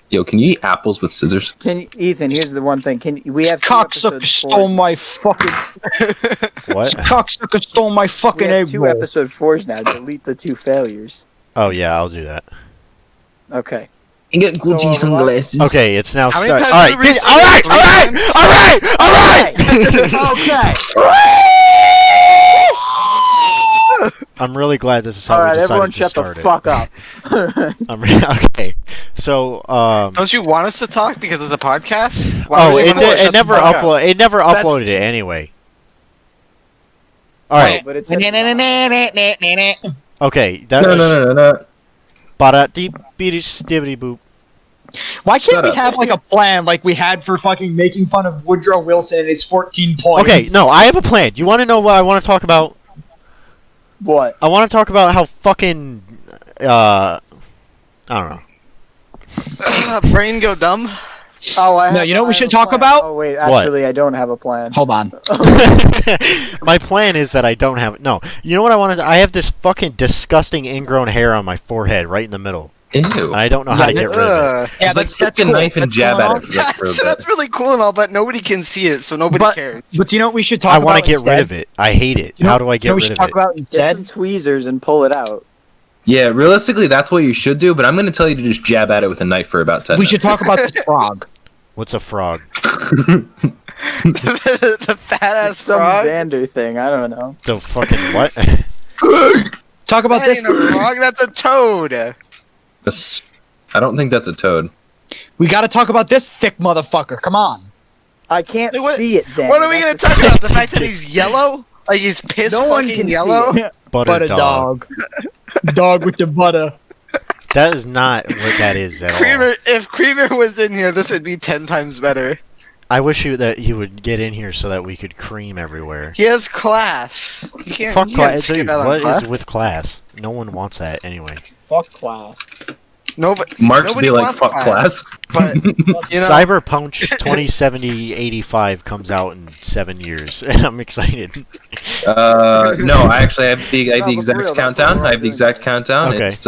Yo, can you eat apples with scissors? Ethan, here's the one thing. We have Cocksucker stole my fucking. What? Cocksucker stole my We fucking have egg 2 roll. episode 4s now. Delete the 2 failures. Oh yeah, I'll do that. Okay. And get Gucci So, sunglasses. Okay, it's now How many start. times All did we right, restart? all right. Okay. I'm really glad this is how All we right, decided everyone, to shut the start it. fuck up. Okay, so Don't you want us to talk because it's a podcast? it never upload. It never That's- uploaded it anyway. All right. But it's Okay, that No, was no, no, no, no. ba-da-dee-bee-dee-stibbity boop. Why can't Shut we up. have like a plan like we had for fucking making fun of Woodrow Wilson and his 14 points? Okay, no, I have a plan. You want to know what I want to talk about? what? I want to talk about how fucking I don't know. Brain go dumb. Oh, No, you know what we should talk about? Oh wait, actually, I don't have a plan. Hold on. My plan is that I don't have no. You know what I wanted? I have this fucking disgusting ingrown hair on my forehead, right in the middle, Ew. and I don't know how to get rid of it. Yeah, Just like that's take a cool. knife and That's jab going at on. it. Yeah, For a so bit. that's really cool and all, but nobody can see it, so nobody cares. But you know what we should talk I about? want to get rid instead? of it. I hate it. You know- How do I You know get what we rid should of talk it? about Get some instead? tweezers and pull it out. Yeah, realistically, that's what you should do. But I'm going to tell you to just jab at it with a knife for about 10 We minutes. should talk about the frog. What's a frog? The fat ass Some frog. Xander thing. I don't know. The fucking what? Talk about That this. ain't a frog, that's a toad. That's. I don't think that's a toad. We got to talk about this thick motherfucker. Come on. I can't Hey, what- see it, Xander. What are we gonna That's the talk about? The fact that he's yellow? Like he's pissed No one fucking can see yellow? it. Butter dog. Dog with the butter. That is not what that is at all. Creamer, if Creamer was in here, this would be 10 times better. I wish that he would get in here so that we could cream everywhere. He has class. You can't, Fuck you can't class, skip dude. out on What class. is with class? No one wants that anyway. Fuck class. Marks Nobody be like, wants fuck class. But you know, Cyberpunk 2070-85 comes out in 7 years, and I'm excited. No, I actually have the No, but for exact real, that's countdown. what we're I have the all exact countdown. Okay. It's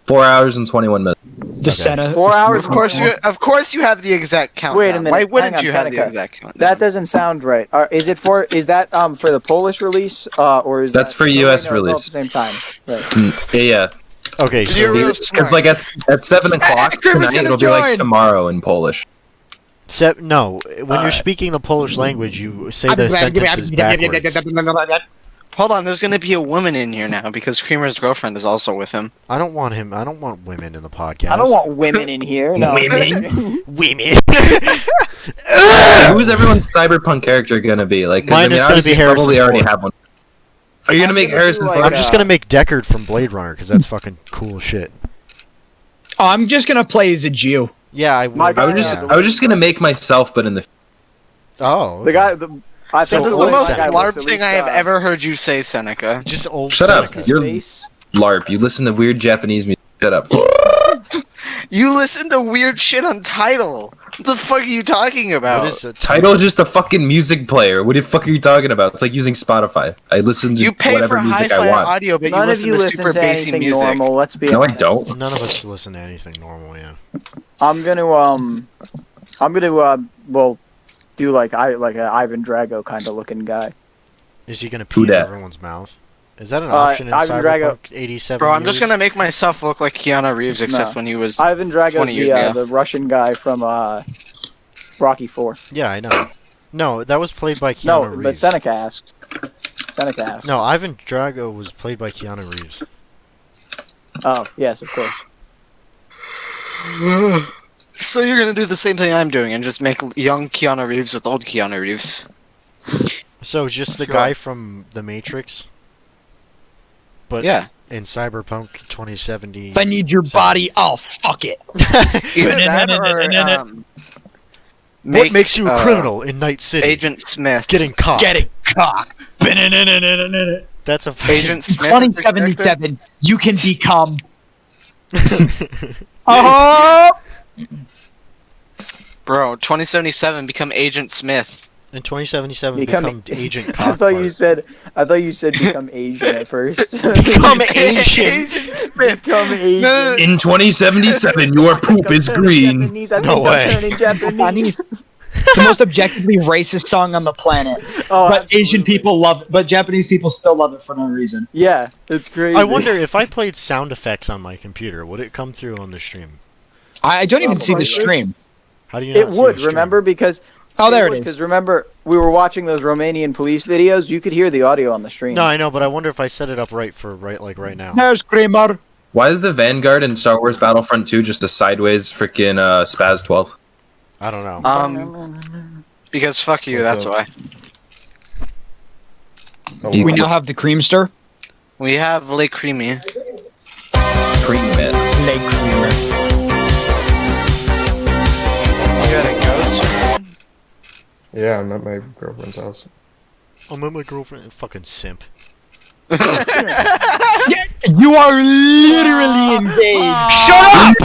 4 hours and 21 minutes. The Senna. 4 hours. of course you have the exact count. Wait a minute, Why wouldn't hang on, you have the Seneca. exact count? That doesn't sound right. Is that for the Polish release, or is That's that, for no, US wait, no, it's all at release. the same time. Right. Yeah. Okay, You're so real Because smart. like at 7 o'clock Criminal's tonight, gonna it'll be like join. tomorrow in Polish. no, when you're speaking the Polish language, you say the sentences backwards. Hold on, there's gonna be a woman in here now because Creamer's girlfriend is also with him. I don't want him. I don't want women in the podcast. I don't want women in here. No. Women? women. Who's everyone's cyberpunk character gonna be? Like, 'cause, Mine is gonna honestly, be Harrison probably already Ford. have one. Are you gonna make gonna Harrison do, Ford? like, I'm just gonna make Deckard from Blade Runner because that's fucking cool shit. Oh, I'm just gonna play as a Jew. Yeah, I My would. I was just gonna make myself, but in the. Oh, The okay. guy. I So think That is old the most Seneca. LARP thing I have ever heard you say, Seneca. Just old. Shut up. Seneca. You're- LARP. You listen to weird Japanese music. Shut up. You listen to weird shit on Tidal. What the fuck are you talking about? What is a Tidal is just a fucking music player. What the fuck are you talking about? It's like using Spotify. I listen to You pay whatever for music I hi-fi want. audio, but None you of listen you to listen super to bassy anything music. normal. Let's be No, I honest. don't. None of us listen to anything normal. Yeah. I'm gonna well, do like an Ivan Drago kind of looking guy. Is he gonna Who pee in dat? everyone's mouth? Is that an option in Ivan Drago- Cyberpunk 87? Bro, I'm just years? gonna make myself look like Keanu Reeves, except No. when he was. Ivan Drago's 20 years ago. the Russian guy from Rocky 4. Yeah, I know. No, that was played by Keanu No, Reeves. but Seneca asked. Seneca asked. No, Ivan Drago was played by Keanu Reeves. Oh, yes, of course. So you're gonna do the same thing I'm doing and just make young Keanu Reeves with old Keanu Reeves. So just the Sure. guy from The Matrix, but Yeah. in Cyberpunk 2070. If I need your body, I'll fuck it. Either that or What What makes you a criminal in Night City? Agent Smith. Getting caught. Getting cock. That's a Agent Smith. is the character? 2077, you can become. Oh! Bro, 2077 become Agent Smith. In 2077, Become- become Agent I thought you Cockfart. said become Asian at first. Become Asian. Asian Smith. Become Asian. No, no, In 2077, your poop is green. Japanese. I No think way. I'm turning Japanese. The most objectively racist song on the planet. Oh, But Asian absolutely. people love it. But Japanese people still love it for no reason. Yeah, it's crazy. I wonder if I played sound effects on my computer, would it come through on the stream? I don't even see the Probably. stream. How do you not It see would. the stream? Remember because. Oh, there it is. Because remember, we were watching those Romanian police videos. You could hear the audio on the stream. No, I know, but I wonder if I set it up right for right now. There's Kramer. Why is the Vanguard in Star Wars Battlefront 2 just a sideways freaking Spaz 12? I don't know. Because fuck you, that's why. You- We now have the Creamster. We have Lake Creamy. Cream it. Lake Creamer. You gotta go, sir. Yeah, I'm at my girlfriend's house. I'm at my girlfriend. Fucking simp. You are literally engaged. Shut up!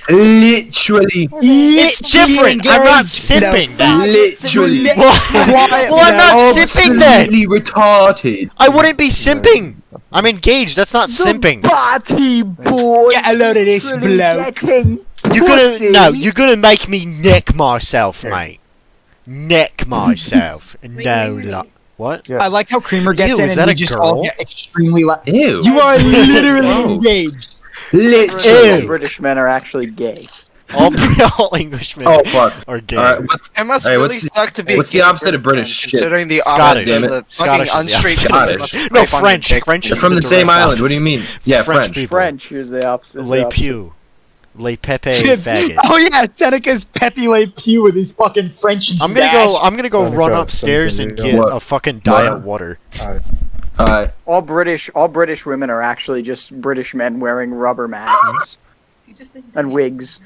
Literally. It's different. I'm not simping. Then. Literally. Well, I'm not simping then. Absolutely retarded. I wouldn't be simping. I'm engaged. That's not simping. Party boy. Get a load of this Literally bloke. getting You're gonna pussy. no. You're gonna make me neck myself, mate. Neck myself. No, what? Yeah. I like how Creamer gets Ew, in is and that we a just girl? all get extremely loud. Ew. You are literally Gross. engaged. Literally. Ew. British men are actually gay. All Englishmen Oh fuck. are gay. All right. What, It must Alright, really what's the- suck to be. what's the gay opposite of British, British shit? considering the Scottish. opposite Damn of it. the fucking Scottish is the unstraight opposite. dude must Scottish. No, rape on your French. dick. French They're is from the direct same island. What opposite. do you mean? Yeah, French. people. French. Here's the opposite. Les Pew. Les Pepe faggot. Oh yeah, Seneca's Pepe Le Pew with his fucking French I'm gonna go Seneca, run upstairs and something, get What? a fucking diet What? water. All British women are actually just British men wearing rubber masks and wigs.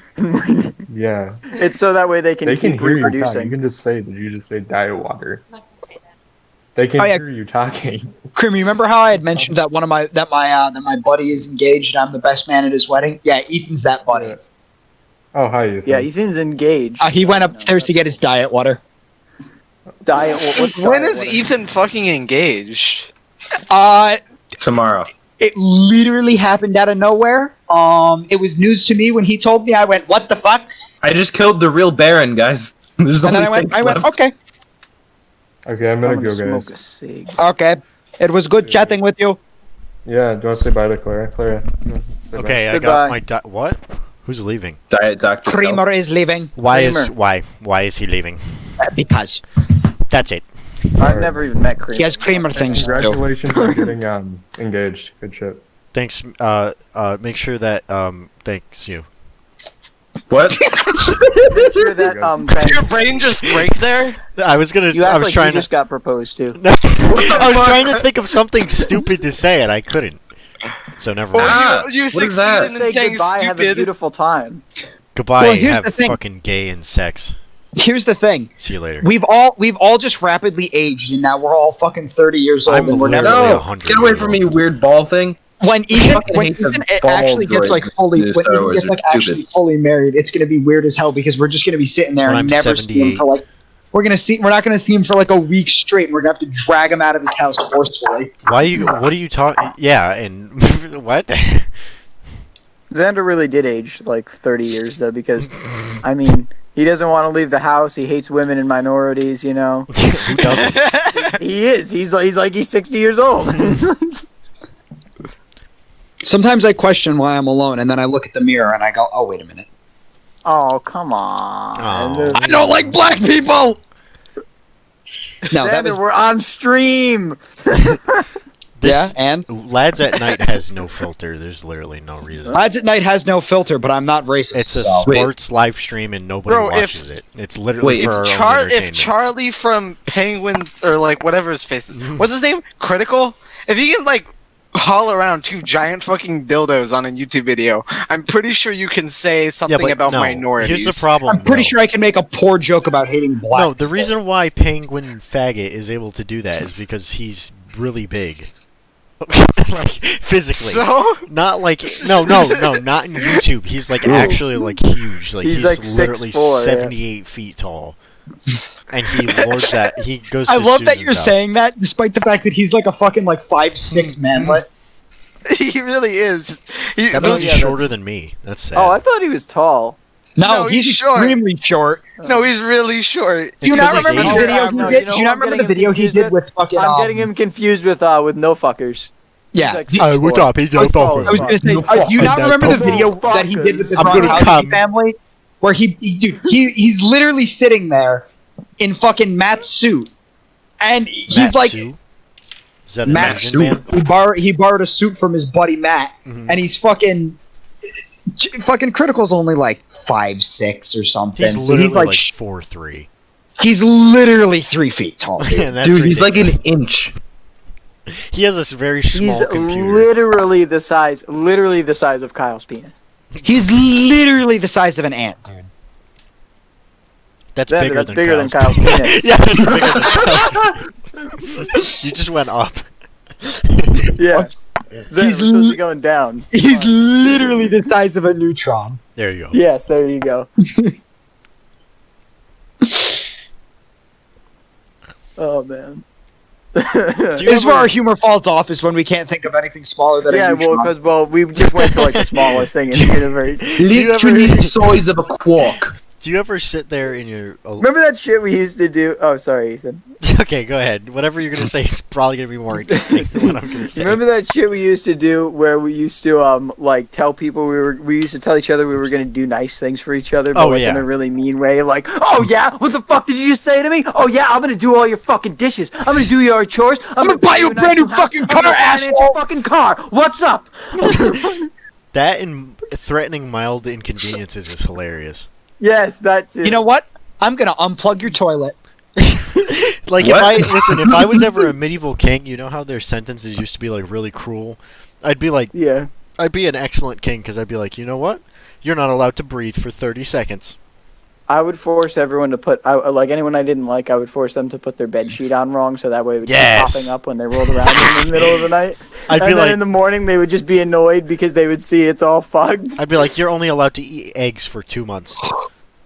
Yeah. It's so that way they can They keep can hear you talking. You reproducing. can just say that you just say diet water. They can Oh, yeah. hear you talking. Cream, you remember how I had mentioned that my buddy is engaged and I'm the best man at his wedding? Yeah, Ethan's that buddy. Oh, hi, Ethan. Yeah, Ethan's engaged. He went upstairs to get his diet water. Diet. What's When diet is water? Ethan fucking engaged? Tomorrow. It literally happened out of nowhere. It was news to me when he told me. I went, "What the fuck?" I just killed the real Baron, guys. There's And only then things I went, left. "Okay, Okay, I'm I'm gonna gonna go, smoke a guys. cig. okay." It was good chatting with you. Yeah, do you want to say bye to Clara? Clara. yeah, say bye. Okay, I Goodbye. got my what? Who's leaving? Diet Dr. Creamer is leaving Why is he leaving? because That's it. I've never even met Creamer. he has Creamer things to do. Congratulations on getting engaged. Good shit. Thanks. Make sure that thanks you. What? Make sure that Ben, Your brain just break there? I was gonna. you I act was like trying you to. just got proposed to. I was trying to think of something stupid to say and I couldn't. So never mind. Ah, you what is that? succeeded in Say saying goodbye. Have a stupid. beautiful time. Goodbye. Well, here's have the thing. fucking gay and sex. Here's the thing: See you later. we've all just rapidly aged, and now we're all fucking 30 years old, I'm and we're never. literally No, 100 get away years from old. me, you weird ball thing. When I Ethan, fucking when hate the Ethan ball actually gets droids like in fully, the when Star Ethan Wars gets like are actually stupid. fully married, it's gonna be weird as hell because we're just gonna be sitting there When and I'm never see him 78. for like. We're not gonna see him for like a week straight. And we're gonna have to drag him out of his house forcefully. Why you? What are you talking? Yeah, and what? Xander really did age like 30 years though, because I mean he doesn't want to leave the house. He hates women and minorities. You know, Who doesn't? he is. He's 60 years old. Sometimes I question why I'm alone, and then I look at the mirror and I go, "Oh, wait a minute. Oh come on. Oh. I don't like black people." No, that Xander, was we're on stream. This yeah. And Lads at Night has no filter. There's literally no reason. Lads at Night has no filter, but I'm not racist. It's a so. sports live stream and nobody Bro, if- watches it. It's literally Wait, for it's our own If entertainment. Charlie from Penguins or like whatever his face is, what's his name? Critical? If he can like haul around two giant fucking dildos on a YouTube video, I'm pretty sure you can say yeah, something but about no. minorities. Here's the problem. I'm pretty though. sure I can make a poor joke about hating black. No, the people. reason why Penguin Faggot is able to do that is because he's really big. Like physically. So Not like no, not in YouTube. He's like Ooh. actually like huge. Like He's he's like literally 6'4", yeah. 78 feet tall. and he lords that. He goes. To I love that Susan's you're house. saying that, despite the fact that he's like a fucking like 5'6" manlet. He really is. He, That those, means he's shorter than me. That's sad. Oh, I thought he was tall. No, No, he's he's short. extremely short. no, he's really short. Do you It's not 'cause he's remember the Asian. video he No, did? you know Do you who not I'm remember the getting video he confused did with? with fucking? I'm getting him confused with no fuckers. Yeah. He's Do- like, Oh, what's up? He's He's tall as I was gonna say, do you not fuck. remember the No video that he did with the fuckers. I'm gonna Gronkowski come. family, where he's literally sitting there in fucking Matt's suit, and he's Matt like, Sue? Is that an Matt Asian Sue. man? he borrowed a suit from his buddy Matt, Mhm. and he's fucking Critical's only like 5'6" or something. He's so literally he's like, like 4'3". he's literally 3 feet tall. Dude. And that's Dude, he's like ridiculous. an inch. He has this very small He's computer. literally the size of Kyle's penis. He's literally the size of an ant, dude. That's Xander, bigger that's than bigger than Kyle's Kyle's penis. Yeah, that's bigger than Kyle's. You just went up. Yeah. Xander, we're supposed to be going down. He's literally the size of a neutron. There you go. Yes, there you go. Oh man. Do you This is where ever- our humor falls off, is when we can't think of anything smaller than Yeah, a neutron. well, we just went to like the smallest thing in the universe. you ever- Literally the size of a quark. Do you ever sit there in your... Remember that shit we used to do? Oh, sorry, Ethan. Okay, go ahead. Whatever you're going to say is probably going to be more interesting than what I'm going to say. Remember that shit we used to do where we used to like tell people we used to tell each other we were gonna do nice things for each other, but Oh, like yeah. in a really mean way, like, oh yeah, what the fuck did you just say to me? Oh yeah, I'm gonna do all your fucking dishes. I'm gonna do your chores. I'm gonna buy you a brand new house. fucking I'm gonna car, finance your asshole." fucking car. What's up? That and threatening mild inconveniences is hilarious. Yes, that's it. You know what? I'm gonna unplug your toilet. Like, What? if I was ever a medieval king, you know how their sentences used to be, like, really cruel? I'd be like, Yeah. I'd be an excellent king, because I'd be like, you know what? You're not allowed to breathe for 30 seconds. I would force everyone to put, like anyone I didn't like, I would force them to put their bed sheet on wrong, so that way it would Yes. keep popping up when they rolled around in the middle of the night. I'd And be then like, in the morning, they would just be annoyed because they would see it's all fucked. I'd be like, you're only allowed to eat eggs for 2 months.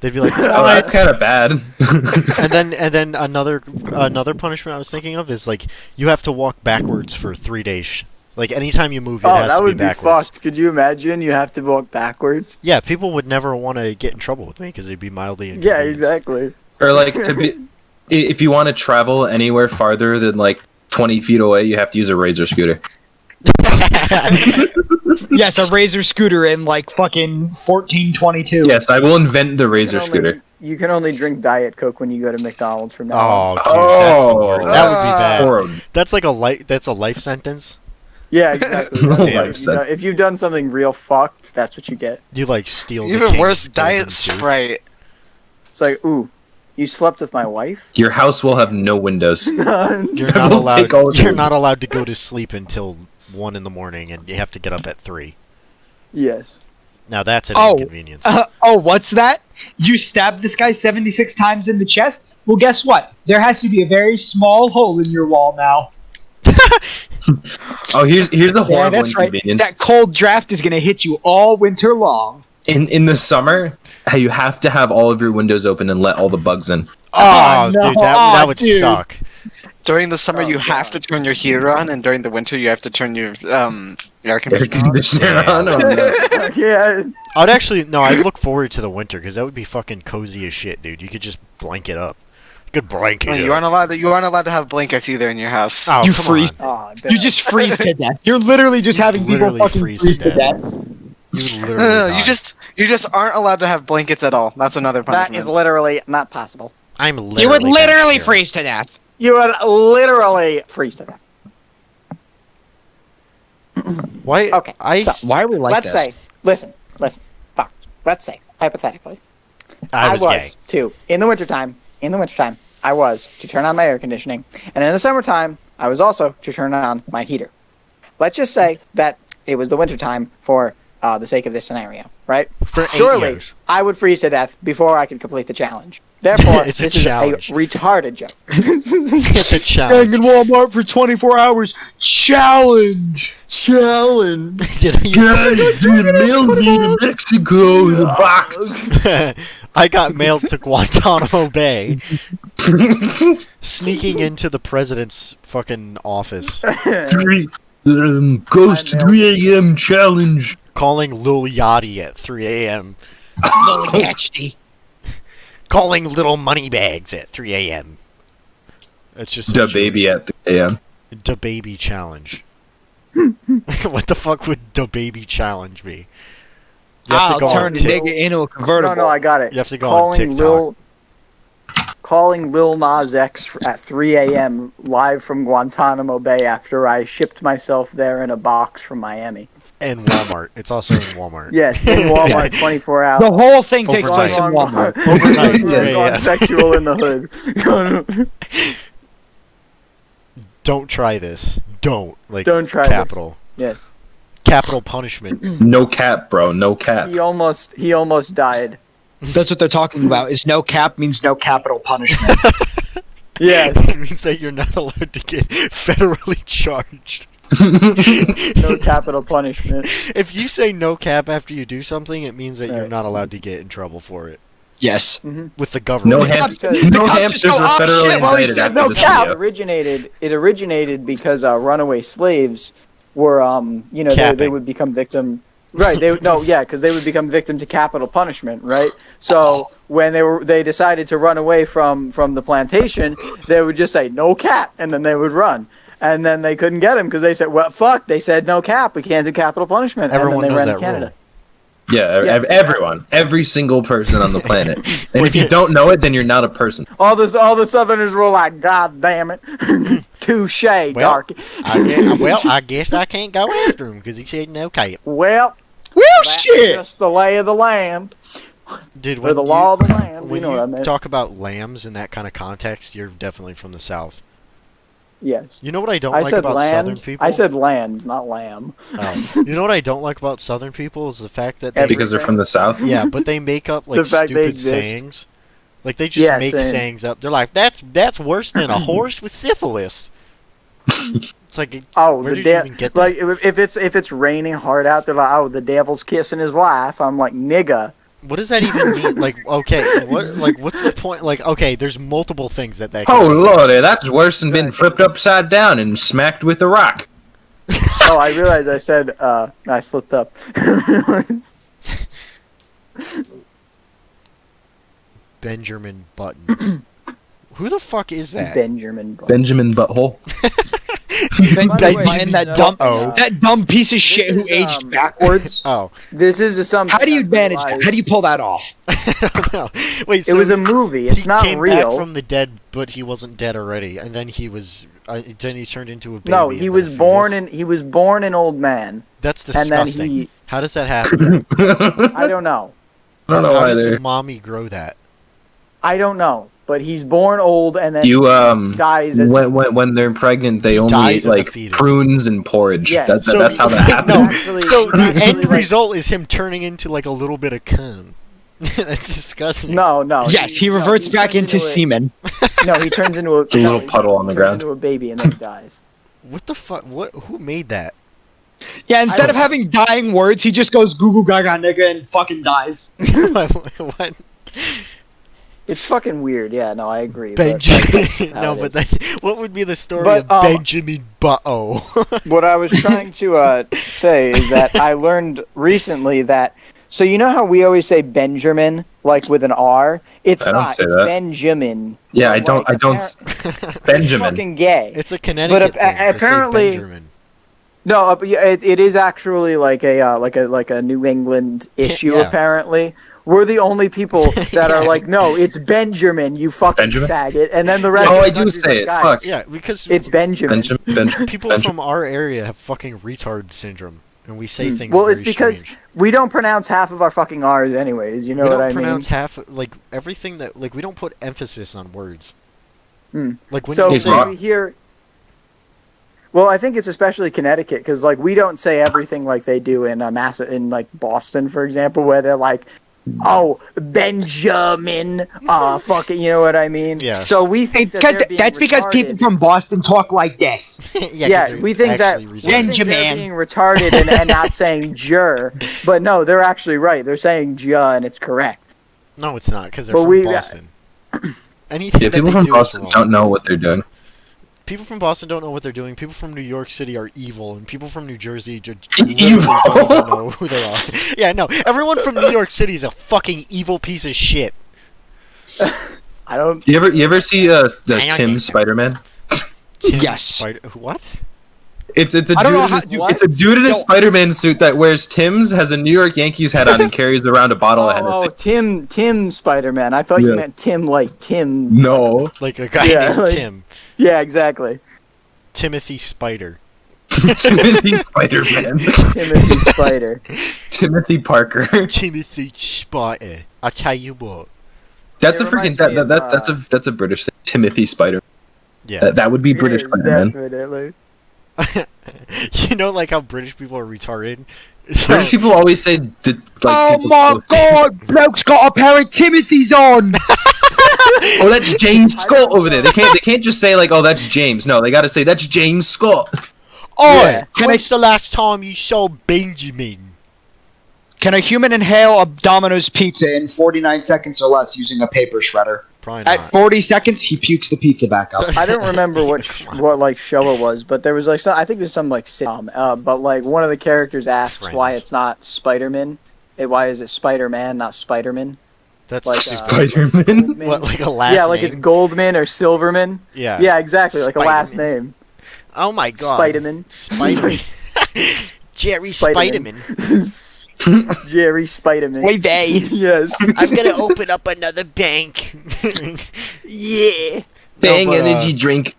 They'd be like, Oh, that's kind of bad. and then another punishment I was thinking of is like you have to walk backwards for 3 days. Like anytime you move, it Oh, has that to would be be backwards. fucked. Could you imagine? You have to walk backwards. Yeah, people would never want to get in trouble with me because they'd be mildly Yeah, inconvenienced. exactly. Or like to be, if you want to travel anywhere farther than like 20 feet away, you have to use a razor scooter. Yes, a Razor scooter in like fucking 1422. Yes, I will invent the razor scooter. You can only drink Diet Coke when you go to McDonald's from now on. Oh, dude, that's the Oh. worst. That would be bad. Horrible. That's like a life. That's a life sentence. Yeah, exactly. Life If you've sentence. done- if you've done something real fucked, that's what you get. You like steal. the Even king's worse, golden Diet tooth. Sprite. It's like, ooh, you slept with my wife? Your house will have no windows. You're I not will take all allowed. of You're them. not allowed to go to sleep until 1 in the morning, and you have to get up at 3. Yes. Now that's an Oh. inconvenience. Oh, what's that? You stabbed this guy 76 times in the chest? Well, guess what? There has to be a very small hole in your wall now. Oh, here's the Yeah, horrible that's right. inconvenience. That cold draft is gonna hit you all winter long. In the summer, how you have to have all of your windows open and let all the bugs in. Oh, no. dude, that Oh, would dude. suck. During the summer, Oh, you have to turn your heater on, and during the winter, you have to turn your air Air conditioner on. conditioner Yeah. on. Oh, no. Yeah. I'd actually no. I'd look forward to the winter because that would be fucking cozy as shit, dude. You could just blanket up. You could blanket No, up. you aren't allowed to have blankets either in your house. Oh, You come freeze. on. Oh, You just freeze to death. You're literally just having people Literally fucking freeze freeze to to death. You would No, literally. no, die. you just aren't allowed to have blankets at all. That's another punishment. that is literally not possible. I'm literally. You would gonna literally scare. freeze to death. You would literally freeze to death. Why? Okay, I. so- Why are we like Let's say, listen, fuck. Let's say, hypothetically, I was gay. too. In the wintertime, I was to turn on my air conditioning. And in the summertime, I was also to turn on my heater. Let's just say that it was the wintertime for the sake of this scenario, right? For 8 Surely, years. I would freeze to death before I could complete the challenge. Therefore, It's a this is challenge. a retarded joke. It's a challenge. in Walmart for 24 hours. Challenge. Challenge. Did I use dude, mail me to Mexico in a box. I got mailed to Guantanamo Bay. Sneaking into the president's fucking office. Ghost 3 a.m. challenge. Calling Lil Yachty at 3 a.m. Lil Yachty. Calling Little Moneybags at 3 a.m. It's just Da baby at 3 a.m. Da baby challenge. What the fuck would Da baby challenge be? You have I'll to go turn on the Tik- nigga into a convertible. No, I got it. You have to go on TikTok. Calling Lil Nas X at 3 a.m. live from Guantanamo Bay after I shipped myself there in a box from Miami. And Walmart. It's also in Walmart. Yes, in Walmart, 24 hours. The whole thing takes Overnight. place in Walmart. Overnight, Gone yeah. sexual in the hood. Don't try this. Don't. Like, Don't try capital. Yes. Capital punishment. No cap, bro. No cap. He almost died. That's what they're talking about. Is no cap means no capital punishment. Yes. It means that you're not allowed to get federally charged. No capital punishment. If you say no cap after you do something, it means that you're Right. not allowed to get in trouble for it. Yes. With the government. No, Because- no the cops hamsters just go, were "Oh, federally shit," while he's indicted saying after no this cap. video. It originated because runaway slaves were they Capping. would become victim. Right. Because they would become victim to capital punishment. Right. So when they decided to run away from the plantation, they would just say no cap, and then they would run. And then they couldn't get him because they said, well, fuck, they said no cap. We can't do capital punishment. Everyone and then knows they ran that to Canada. rule. Yeah, Yeah. everyone, every single person on the planet. And if you don't know it, then you're not a person. All the Southerners were like, God damn it. Touche, darky. I guess I can't go after him because he said no cap. Well, Well, that's shit. just the lay of the land. Dude, Or the law of the land. when You know you what I mean. talk about lambs in that kind of context, you're definitely from the South. Yes. You know what I don't I like said about land. Southern people? I said land, not lamb. Oh. You know what I don't like about Southern people is the fact that they Because they're from the South? yeah, but they make up like The fact they stupid exist. sayings. Like they just Yeah, make same. sayings up. They're like, that's worse than a horse with syphilis. It's like, Oh, where the did you even get that? like if it's raining hard out, they're like, oh, the devil's kissing his wife. I'm like, nigga. What does that even mean? Like, okay, what's the point? Like, okay, there's multiple things that can Oh, lordy, that's worse than being flipped upside down and smacked with a rock. Oh, I realized I said I slipped up. Benjamin Button. Who the fuck is that? Benjamin. Benjamin Butthole. By the way, And that dumb piece of shit who is, aged backwards. Oh, This is something. How do you I've manage that? realized. How do you pull that off? I don't know. Wait, It so was a movie. It's he not came real. back from the dead, but he wasn't dead already, and then he was. Then he turned into a baby. No, and he then was a born fetus. in. He was born an old man, That's and then disgusting. he. How does that happen? I don't know. I don't know How why does they're... mommy grow that? I don't know. But he's born old and then You, dies as when they're pregnant, they only dies eat, as a like, fetus. prunes and porridge. Yes. That's how that happens. No, Actually, so the actually, end like- result is him turning into like a little bit of cum. That's disgusting. No. Yes, he reverts back turns into a- semen. No, he turns into a little puddle on the turns ground. into a baby and then he dies. What the fuck? What? Who made that? Yeah, instead of don't- having dying words, he just goes goo goo gaga nigga and fucking dies. What? It's fucking weird. Yeah, no, I agree. but that's Benjamin. how No, it but is. that, what would be the story But, of Benjamin Butto? What I was trying to say is that I learned recently that. So you know how we always say Benjamin, like with an R? It's I don't not. say It's that. Benjamin. Yeah, I Like, don't. It's Benjamin. fucking gay. It's a Connecticut thing. to say apparently- Benjamin. No, but yeah, it is actually like a New England issue. Yeah. Apparently, we're the only people that are like, no, it's Benjamin, you fucking Benjamin? faggot, and then the rest. Oh, of the I do country's say like, it. "Guys, Fuck. Yeah, because It's Benjamin. Benjamin. people from our area have fucking retard syndrome, and we say things. Well, it's very because strange. we don't pronounce half of our fucking R's, anyways. You know we what don't I mean? pronounce half like everything that like we don't put emphasis on words. Hmm. Like when So you Hey, say Rob. we hear. Well, I think it's especially Connecticut because like we don't say everything like they do in in like Boston, for example, where they're like, "Oh, Benjamin, fucking," you know what I mean? Yeah. So we think that they're being That's because people retarded. from Boston talk like this. Yeah, we think that actually we retarded. think they're Benjamin. being retarded and not saying "jur," but no, they're actually right. They're saying "ja" and it's correct. No, it's not because they're But from we- Boston. Anything Yeah, that people they from do is Boston wrong. don't know what they're doing. People from Boston don't know what they're doing. People from New York City are evil, and people from New Jersey Evil? don't even know who they are. Yeah, no. Everyone from New York City is a fucking evil piece of shit. I don't. You ever see I the don't Tim think so. Spider-Man? Tim Yes. Spider. What? It's a I don't dude. know In how- a, dude, it's a dude in a yo. Spider-Man suit that wears Tim's, has a New York Yankees hat on, and carries around a bottle of Oh, Hennessy. Tim Spider-Man. I thought you Yeah. meant Tim like Tim. No, Like a guy Yeah, named like- Tim. Yeah, exactly. Timothy Spider. Timothy Spider-Man. Timothy Spider. Timothy Parker. Timothy Spider. I'll tell you what. That's It a freaking reminds me of, that's a British thing. Timothy Spider. Yeah. That would be British It is, Spider-Man. definitely. You know, like how British people are retarded? So, British people always say like. Oh people- my god, bloke's got a pair of Timothy's on! Oh, that's James Scott over there. They can't just say like, oh, that's James. No, they got to say that's James Scott. Oi! Yeah. When's the last time you saw Benjamin? Can a human inhale a Domino's pizza in 49 seconds or less using a paper shredder? Probably not. At 40 seconds, he pukes the pizza back up. I don't remember what like show it was, but there was like some. I think it was some like sitcom. But like one of the characters asks why Friends. it's not Spider-Man. Why is it Spider-Man, not Spider-Man? That's Like, stupid. Spider-Man. Goldman. What, like a last yeah, like name? it's Goldman or Silverman. Yeah. Yeah, exactly, like a last Spider-Man. name. Oh my god. Spiderman. Spiderman. Jerry Spiderman. Spiderman. Jerry Spiderman. Wait, they. Yes. I'm gonna open up another bank. Yeah. Bang but, energy drink.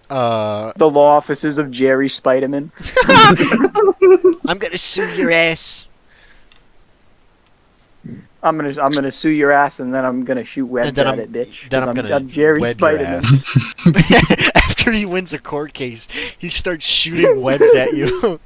The law offices of Jerry Spiderman. I'm gonna sue your ass. I'm gonna sue your ass and then I'm gonna shoot webs And then at I'm- it, bitch. then 'cause I'm gonna Jerry web your Spiderman. After he wins a court case, he starts shooting webs at you.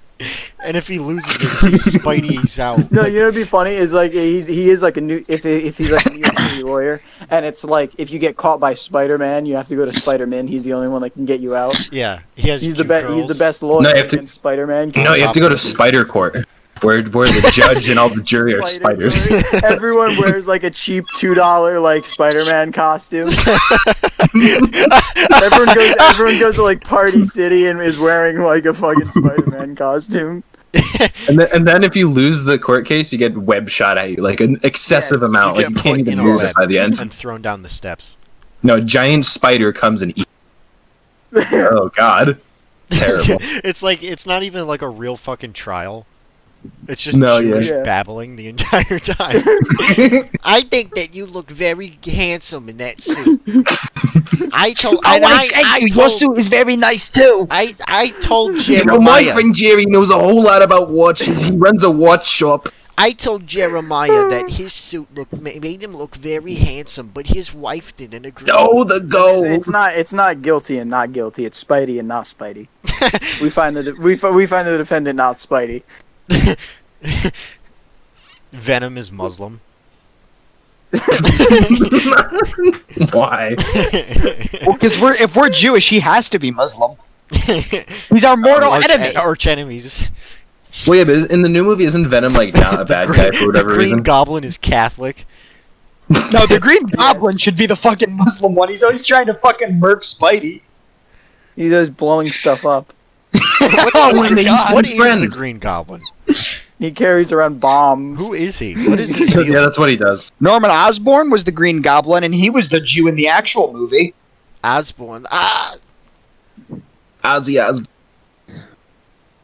And if he loses it, he's Spidey's out. No, you know what'd be funny is like he is like a new if he's like a New York City lawyer and it's like if you get caught by Spider-Man you have to go to Spider-Man. He's the only one that can get you out. Yeah, he has He's the two best. He's the girls. best lawyer No, you have to- against Spider-Man. No, you have to go to Spider Court, where the judge and all the jury are spiders. Spider-Man. Everyone wears like a cheap $2 like Spider-Man costume. everyone goes to like Party City and is wearing like a fucking Spider-Man costume. And then if you lose the court case, you get web shot at you, like an excessive Yes, amount. You Like you get can't put even in a move it web by the end. and thrown down the steps. No, a giant spider comes and eats. Oh God, terrible. It's not even like a real fucking trial. It's just No, yeah. Jewish Yeah. babbling the entire time. I think that you look very handsome in that suit. I told Your suit is very nice too. I told You know, my Jeremiah. friend Jerry knows a whole lot about watches. He runs a watch shop. I told Jeremiah that his suit made him look very handsome, but his wife didn't agree. Oh, the gold. It's not guilty and not guilty. It's Spidey and not Spidey. we find the defendant not Spidey. Venom is Muslim. Why? Well, because if we're Jewish, he has to be Muslim. He's our mortal enemy. Arch enemies. Well, yeah, but in the new movie, isn't Venom like not a bad guy for whatever the Green reason? Goblin is Catholic. No, the Green Goblin should be the fucking Muslim one. He's always trying to fucking murk Spidey. He does blowing stuff up. Oh my they used god. to What be is the friends. Green Goblin? He carries around bombs. Who is he? What is his Yeah, deal? that's what he does. Norman Osborn was the Green Goblin, and he was the Jew in the actual movie. Osborn. Ozzy Osbourne.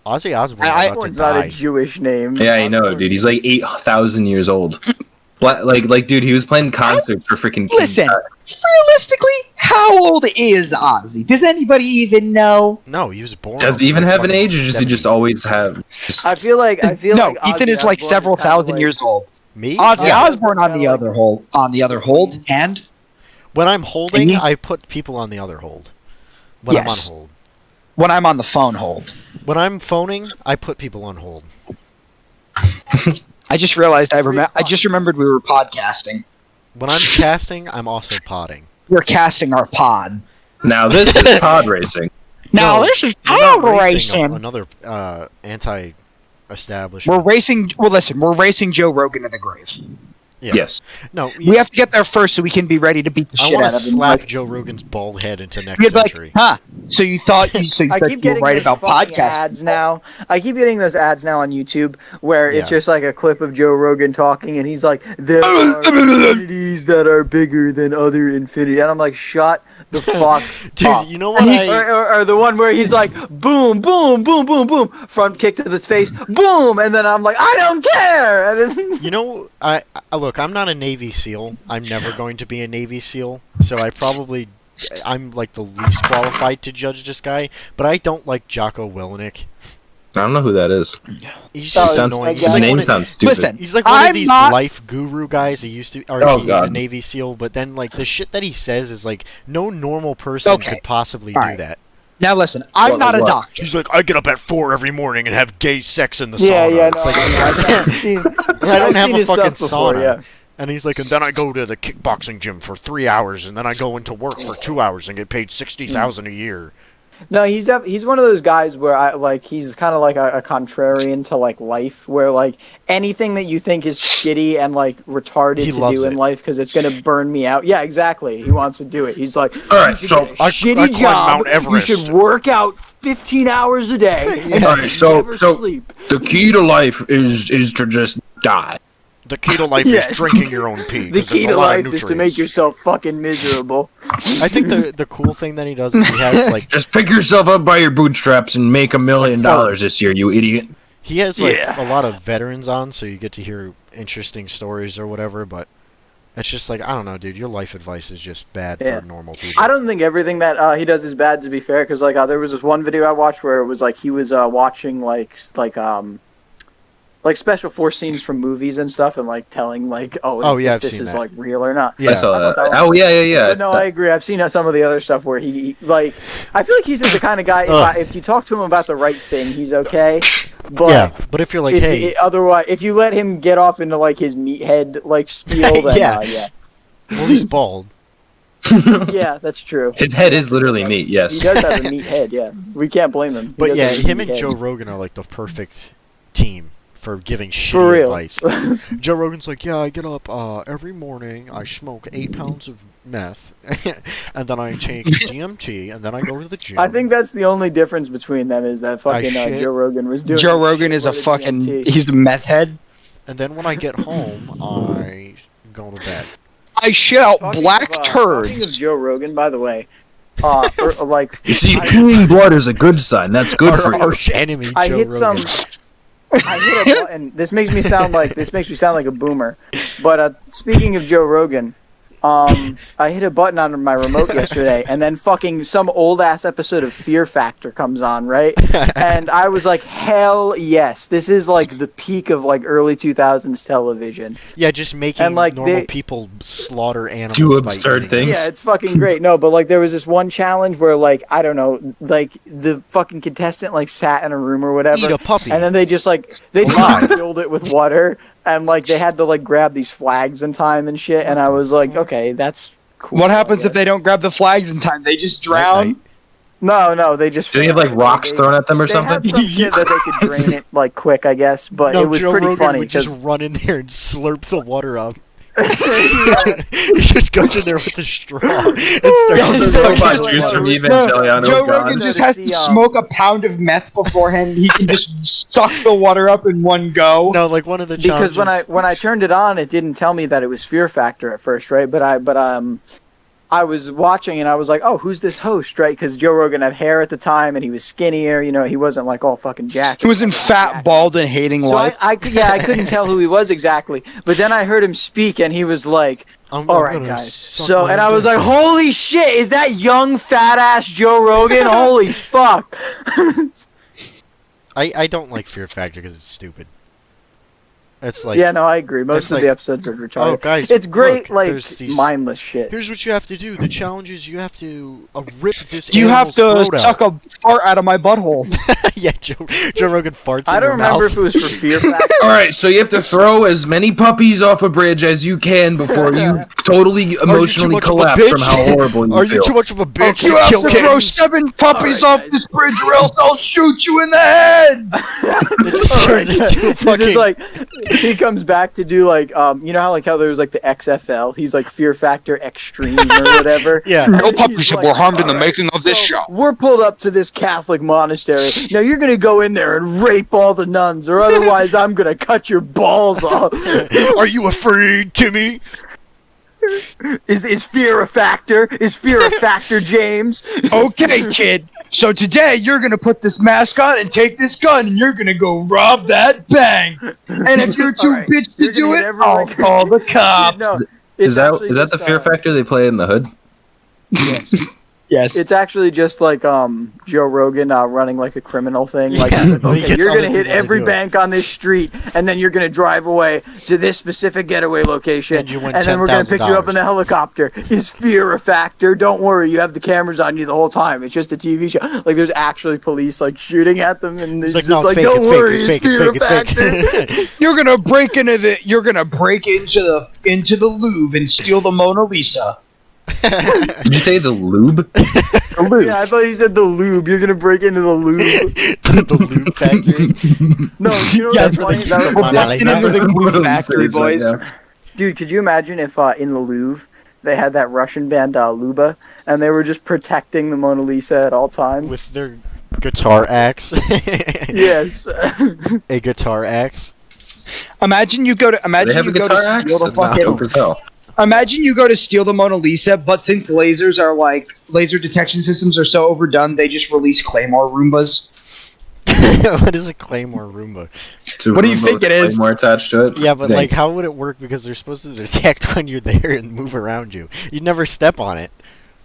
Ozzy Osbourne I- is about to Osborn's not a die. Jewish name. Yeah, I know, dude. He's like 8,000 years old. Like, dude, he was playing concerts for freaking. Listen, realistically, how old is Ozzy? Does anybody even know? No, he was born. Does he even in have an fucking age, or does he just 70s. always have? Just, I feel like No, like Ethan Ozzy is like Osbourne several kinda thousand like- years old. Me? Ozzy Yeah. Osbourne on the other hold, and When I'm holding, Me? I put people on the other hold. When I'm on Yes. hold. when I'm on the phone hold. When I'm phoning, I put people on hold. I just realized I just remembered we were podcasting. When I'm casting, I'm also potting. We're casting our pod. now this is pod racing. Now No, this is We're not pod racing racing. another anti-establishment. We're racing. Well, listen, we're racing Joe Rogan to the grave. Yeah. Yes. No, We have to get there first so we can be ready to beat the I shit want out to of him. slap Like, Joe Rogan's bald head into next you'd be like, century. huh? So you thought you I were keep getting right those about fucking podcasting? ads now. I keep getting those ads now on YouTube where it's Yeah. just like a clip of Joe Rogan talking, and he's like, "There are infinities that are bigger than other infinity," and I'm like, "Shut the fuck Dude, up." you know what I... Or the one where he's like, "Boom, boom, boom, boom, boom," front kick to the face, boom, and then I'm like, "I don't care." And it's, You know, I look, I'm not a Navy SEAL. I'm never going to be a Navy SEAL, so I'm like the least qualified to judge this guy, but I don't like Jocko Willenick. I don't know who that is. He's Oh, just sounds- annoying. his His He's like name one of- sounds stupid. Listen, He's like one I'm of these not- life guru guys. He used to, or Oh, he's a God. Navy SEAL, but then like the shit that he says is like no normal person Okay. could possibly All do right. that. Now listen, I'm What, not a what? doctor. He's like, I get up at 4 every morning and have gay sex in the yeah, sauna. yeah, It's no, like, I've seen, I don't I've have seen a his fucking stuff before, sauna. yeah. And he's like, and then I go to the kickboxing gym for 3 hours, and then I go into work for 2 hours and get paid $60,000 a year. No, he's one of those guys where I like he's kind of like a contrarian to like life, where like anything that you think is shitty and like retarded He to loves do in it. life because it's gonna burn me out. Yeah, exactly. He wants to do it. He's like, All right, "You should so get a I shitty climb job. Mount Everest." You should work out 15 hours a day and All right, so never sleep." the key to life is to just die. The key to life Yes. is drinking your own pee. The 'cause key there's to a lot of life is to make nutrients. yourself fucking miserable. I think the cool thing that he does is he has like Just pick yourself up by your bootstraps and make $1 million this year, you idiot. he has like Yeah. a lot of veterans on, so you get to hear interesting stories or whatever. But it's just like I don't know, dude. Your life advice is just bad Yeah. for normal people. I don't think everything that he does is bad. To be fair, because like there was this one video I watched where it was like he was watching like special force scenes from movies and stuff, and like telling like, Oh, yeah, if I've this seen is that. like real or not. Yeah. I saw I thought that. that Oh, yeah. But no, I agree. I've seen some of the other stuff where he like. I feel like he's the kind of guy. If you talk to him about the right thing, he's okay. But Yeah, but if you're like, hey, otherwise, if you let him get off into like his meathead like spiel, then Yeah. yeah, well, he's bald. yeah, that's true. His head is literally meat, He yes. does have a meat head. Yeah, we can't blame him. He But does yeah, have a him meat and head. Joe Rogan are like the perfect team for giving shitty For real. advice. Joe Rogan's like, yeah, I get up every morning, I smoke 8 pounds of meth, and then I take DMT, and then I go to the gym. I think that's the only difference between them is that fucking shit. Joe Rogan was doing. Joe Rogan is a shitload of fucking. DMT. He's a meth head. And then when I get home, I go to bed. I shit out Talking black of, Talking of turds. Joe Rogan, by the way, like You see, peeing blood is a good sign. That's good for Our you. arch enemy, I Joe hit some. Rogan. I hit a button. This makes me sound like a boomer. But speaking of Joe Rogan, I hit a button on my remote yesterday, and then fucking some old ass episode of Fear Factor comes on, right? And I was like, hell yes, this is like the peak of like early 2000s television. Yeah, just making And, like, normal they- people slaughter animals. Do by absurd eating them. things. Yeah, it's fucking great. No, but like there was this one challenge where like I don't know, like the fucking contestant like sat in a room or whatever, Eat a puppy. and then they just Alive. filled it with water, and like they had to like grab these flags in time and shit, and I was like, okay, that's cool. What happens I if they don't grab the flags in time? They just drown. Night. No, they just. Do they have like rocks thrown at them or They had something? some shit that they could drain it like quick, I guess, but No, it was Joe pretty Rogan funny would because just run in there and slurp the water up. He just goes in there with a straw and starts So Robot just- juice from no, Evangelion. Joe Oh, God. Rogan just To has see, to smoke a pound of meth beforehand. He can just suck the water up in one go. No, like one of the because challenges. when I turned it on, it didn't tell me that it was Fear Factor at first, right? But I was watching and I was like, oh, who's this host, right? Because Joe Rogan had hair at the time and he was skinnier, you know, he wasn't like all fucking jacked. He wasn't fat, bald, and hating So life. I couldn't tell who he was exactly. But then I heard him speak and he was like, I'm all right, gonna guys. suck So, my and I was dick. like, holy shit, is that young fat ass Joe Rogan? Holy fuck. I don't like Fear Factor because it's stupid. It's like, Yeah, no, I agree. Most it's of like, the episodes are retarded. oh, guys, It's great, look, there's like, these- mindless shit. here's what you have to do. The challenge is you have to rip this You have animal's to throat suck out. a fart out of my butthole. Yeah, Joe Rogan farts I in don't your remember mouth. if it was for Fear Factor. All right, so you have to throw as many puppies off a bridge as you can before you totally emotionally much of a collapse bitch? from how horrible you Are feel. you too much of a bitch You to have kill to throw kittens? 7 puppies All off right, this bridge or else I'll shoot you in the head! It just turns into a This fucking... is like he comes back to do like you know how there was like the XFL. He's like Fear Factor Extreme or whatever. Yeah. And No he's puppies like, were harmed in the "All right, making of this so show." We're pulled up to this Catholic monastery. Now you're gonna go in there and rape all the nuns, or otherwise I'm gonna cut your balls off. Are you afraid, Timmy? Is fear a factor? Is fear a factor, James? Okay, kid. So today you're gonna put this mask on and take this gun and you're gonna go rob that bank. And if you're too Alright, bitch you're to gonna do get it, everyone- I'll call the cops. No, Is it's that actually the just, Fear Factor they play in the hood? Yes. Yes. It's actually just like Joe Rogan running like a criminal thing. Like, Yeah, when he okay, gets you're other gonna hit people to every do it. bank on this street, and then you're gonna drive away to this specific getaway location, And you win then we're gonna pick you up in $10,000. the helicopter. Is fear a factor? Don't worry, you have the cameras on you the whole time. It's just a TV show. Like there's actually police like shooting at them, and they're It's like, just no, it's like, fake, don't it's worry, fake, it's is fake, fear it's a fake, factor? it's fake. You're gonna break into the Louvre and steal the Mona Lisa. Did you say the lube? Yeah, I thought you said the lube. You're gonna break into the lube. The loot factory. No, you know Yeah, what's that's where they funny? keep That the was- money. We're busting into the glue What factory, it is right boys. now. Dude, could you imagine if in the Louvre they had that Russian band Luba, and they were just protecting the Mona Lisa at all times? With their guitar axe. Yes. A guitar axe. Imagine you go to Do they have a guitar axe? steal the It's not dope fucking. as hell. Imagine you go to steal the Mona Lisa, but since lasers are like laser detection systems are so overdone, they just release Claymore Roombas. What is a Claymore Roomba? So What do you think it is? More attached to it. Yeah, but Dang. like, how would it work? Because they're supposed to detect when you're there and move around you. You'd never step on it.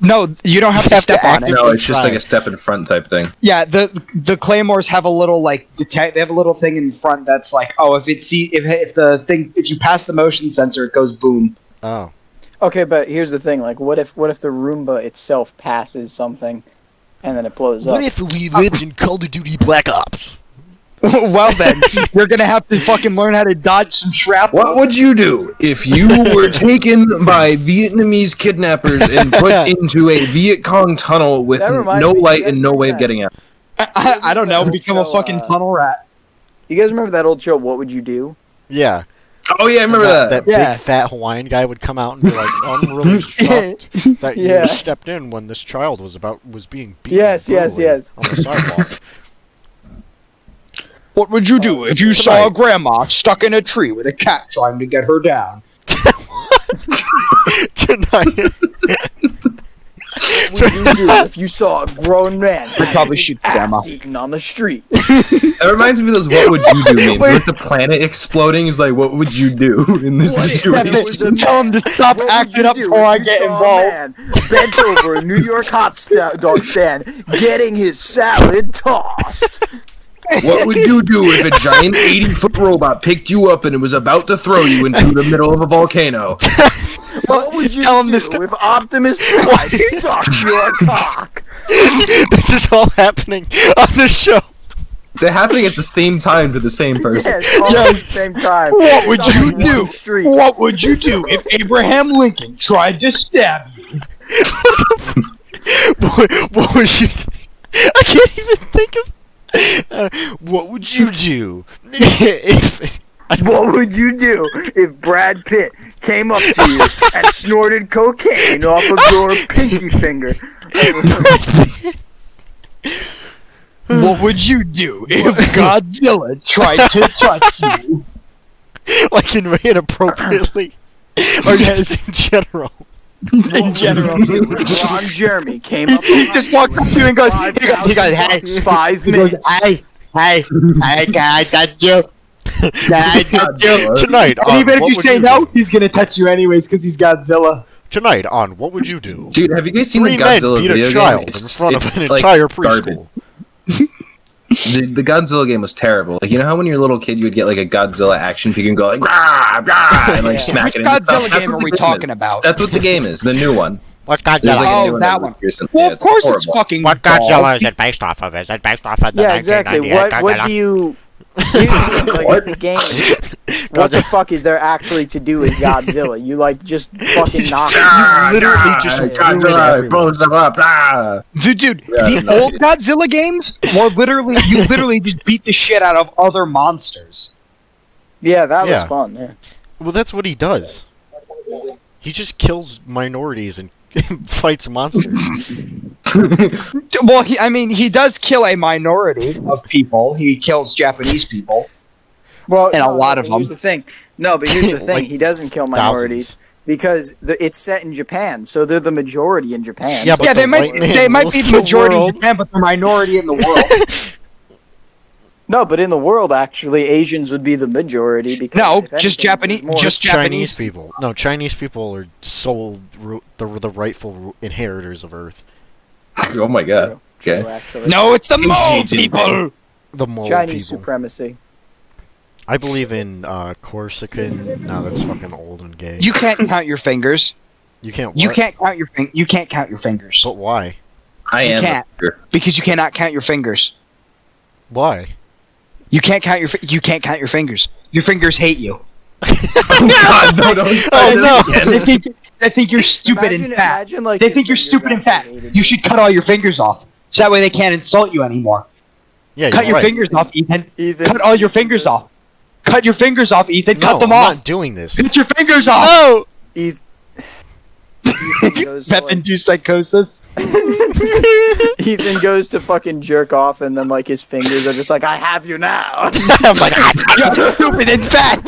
No, you don't have You to have to step on it. No, it's just Try like a it. step in front type thing. Yeah, the claymores have a little like detect. They have a little thing in front that's like, oh, if you pass the motion sensor, it goes boom. Oh. Okay, but here's the thing: like, what if the Roomba itself passes something, and then it blows up? What if we lived in Call of Duty Black Ops? Well then, you're gonna have to fucking learn how to dodge some shrapnel. What would you do if you were taken by Vietnamese kidnappers and put into a Viet Cong tunnel with That reminds no me, light you and guys no remember way of that? getting out? I don't know. Become a So, fucking tunnel rat. You guys remember that old show? What would you do? Yeah. Oh yeah, I remember that. That Yeah. big fat Hawaiian guy would come out and be like, "I'm really shocked that Yeah. you stepped in when this child was being beaten Yes, brutally yes. on the sidewalk." What would you do if you saw a Tonight. grandma stuck in a tree with a cat trying to get her down? Tonight. What would you do if you saw a grown man I'd probably shoot the grandma. ass eating on the street? That reminds me of those "What would you do" memes. Wait. With the planet exploding, is like, what would you do in this What if situation? it was a Tell him to stop What would acting you up do before if I you get saw involved. A man bent over a New York dog stand, getting his salad tossed. What would you do if a giant 80-foot robot picked you up and it was about to throw you into the middle of a volcano? What would you Tell him do to if Optimus Prime sucked your cock? This is all happening on the show. It's happening at the same time to the same person. Yes, all at the same time. What would It's on you one do? Street. What would you do if Abraham Lincoln tried to stab you? What would you? I can't even think of. What would you do if? What would you do if Brad Pitt came up to you and snorted cocaine off of your pinky finger? What would you do if Godzilla tried to touch you? Like inappropriately, or just in general? In general. If Ron Jeremy came He, up he just walked up to you and goes, hey, 5 he goes, minutes. hey, I got you. I got you. Tonight, And on even if what you would say do? no, he's gonna touch you anyways because he's Godzilla. Tonight on What Would You Do? Dude, have you guys seen Three the men Godzilla beat video a child game? in front of an like, entire garbage. preschool. The Godzilla game was terrible. Like, you know how when you're a little kid you would get like a Godzilla action figure and go like rah, rah, and like Yeah. smack it. What into stuff? Godzilla That's game what are the we game talking is. about? That's what the game is. The new one. What There's Godzilla? like a Oh, new one that that one. was recently. Well, Yeah, of it's course it's horrible. fucking What balls. Godzilla is it based off of? Is it based off of the Yeah, exactly. 1998 What Godzilla? do you? Here's the thing, like, it's a game. What the fuck is there actually to do with Godzilla? You like just fucking knock. You literally just ruined Godzilla, everyone. blah, blah, blah. Dude, Yeah, the no old Godzilla games were literally, you literally just beat the shit out of other monsters. Yeah, that was Yeah. fun. Yeah. Well, that's what he does. He just kills minorities and fights monsters. Well, he does kill a minority of people. He kills Japanese people. Well, And a lot of but here's them. the thing. No, but here's the thing. Like He doesn't kill minorities because it's set in Japan, so they're the majority in Japan. Yeah, So but Yeah, the they might white man they might rules be the the majority world. in Japan, but they're minority in the world. no, but in the world, actually, Asians would be the majority because No, if anything, just Japanese- there's more- just Chinese Japanese people. No, Chinese people are the rightful inheritors of Earth. Oh my god. True, Okay. actually. No, it's the mole Asian people. The mole Chinese people. supremacy. I believe in Corsican. No, that's fucking old and gay. You can't count your fingers. You can't. You what? can't count your You can't count your fingers But why? I You am. can't. because you cannot count your fingers. Why? You can't count you can't count your fingers. Your fingers hate you. God, no, don't Oh, no. They think you're stupid and fat. Imagine, like, They your think you're fingers stupid and fat. actually hated You should cut all your fingers off. So that way they can't insult you anymore. Yeah, Cut you're your right. fingers off, Ethan. Ethan, Cut all your fingers off. Cut your fingers off, Ethan. No, Cut them I'm off. not doing this. Cut your fingers off. No. Ethan goes to, like, Meth-induced psychosis. Ethan goes to fucking jerk off, and then like his fingers are just like, "I have you now." I'm like, You're stupid and fat.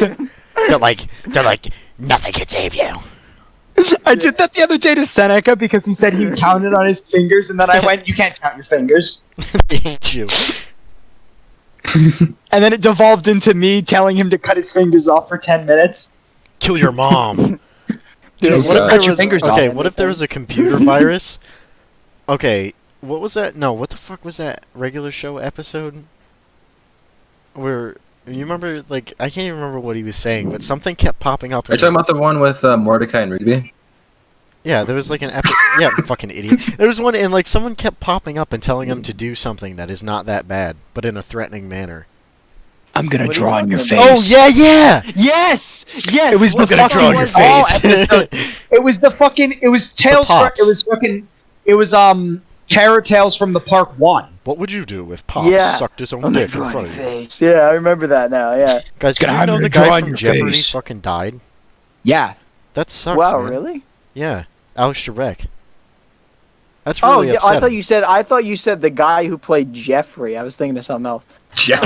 they're like, nothing can save you. I did that the other day to Seneca because he said he counted on his fingers, and then I went, "You can't count your fingers." I hate you. And then it devolved into me telling him to cut his fingers off for 10 minutes. Kill your mom. Dude, What if Cut there your was fingers off. okay? What if there was a computer virus? Okay, what was that? No, what the fuck was that regular show episode? Where you remember? Like, I can't even remember what he was saying, but something kept popping up. Are you talking about the one with Mordecai and Ruby? Yeah, there was like an episode. Yeah, fucking idiot. There was one, and like someone kept popping up and telling him to do something that is not that bad, but in a threatening manner. I'm gonna What are you draw on your talking face. about? Oh yeah! Yes, yes. It was the what fucking draw on your all face. episode. It was the fucking. It was Tales. Pops. It was fucking. It was Terror Tales from the Park 1. What would you do if Pop Yeah. sucked his own I'm dick gonna in draw on front your of you? face. Yeah, I remember that now. Yeah. Guys, did Gonna you have know me the draw guy on from your Jeopardy face. fucking died? Yeah. That sucks. Wow, man. really? Yeah, Alex Trebek. That's Oh, really yeah. I upsetting. thought you said the guy who played Jeffrey. I was thinking of something else. Yeah.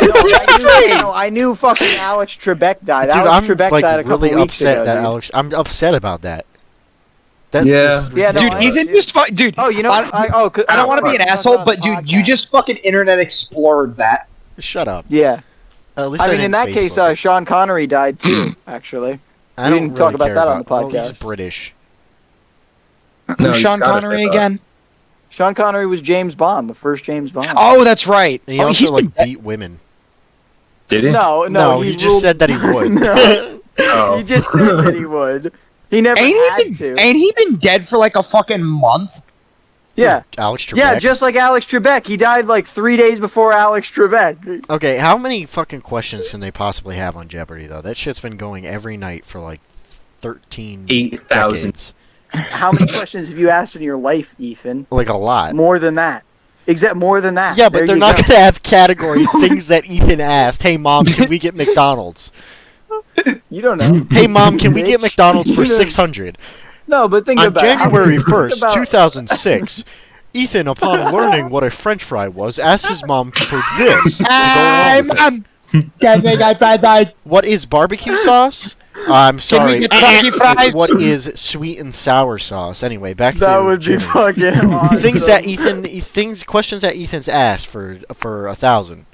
I knew fucking Alex Trebek died. Dude, Alex I'm Trebek like died a couple really weeks upset ago. that dude. Alex. I'm upset about that. That Yeah. is Yeah, no, Dude, I- Ethan just dude. Oh, you know, I I don't want to be an asshole, but dude, you just fucking internet explored that. Shut up. Yeah. At least I mean, didn't in that case, Facebook it. Sean Connery died too. Actually, I we don't didn't talk really about care that on the well, he's podcast. British. No, Who's he's Sean Scottish, Connery I thought. again? Sean Connery was James Bond, the first James Bond. Oh, that's right. And he Oh, also he's like been dead- beat women. Did he? No, he just ruled- said that he would. No, Oh. he just said that he would. He never had to. Ain't he been dead for like a fucking month? Yeah, Alex Trebek. yeah, just like Alex Trebek. He died like 3 days before Alex Trebek. Okay, how many fucking questions can they possibly have on Jeopardy though? That shit's been going every night for like 13 8,000. decades. How many questions have you asked in your life, Ethan? Like a lot. More than that. More than that. Yeah, but There they're you not go. gonna have category things that Ethan asked. Hey mom, can we get McDonald's? You don't know. Hey mom, can we get Bitch. McDonald's for You don't- 600? No, but think On about it. January Think 1st, about- 2006, Ethan, upon learning what a French fry was, asked his mom for this. to go along with it. Mom. What is barbecue sauce? I'm sorry. get French fries? What is sweet and sour sauce? Anyway, back to That would be Jimmy. fucking awesome. Things that questions that Ethan's asked for 1,000.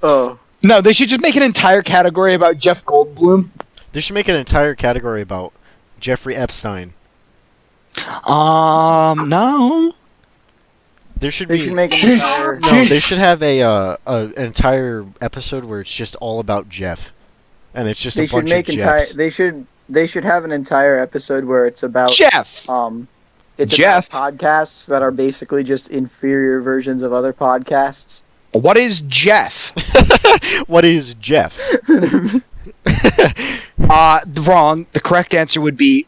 Oh. No, they should just make an entire category about Jeff Goldblum. They should make an entire category about Jeffrey Epstein. No. There should They be should make an entire. no. They should have an entire episode where it's just all about Jeff, and it's just They a should bunch make of entire. Jeffs. They should have an entire episode where it's about Jeff. It's Jeff. about podcasts that are basically just inferior versions of other podcasts. What is Jeff? What is Jeff? Wrong. The correct answer would be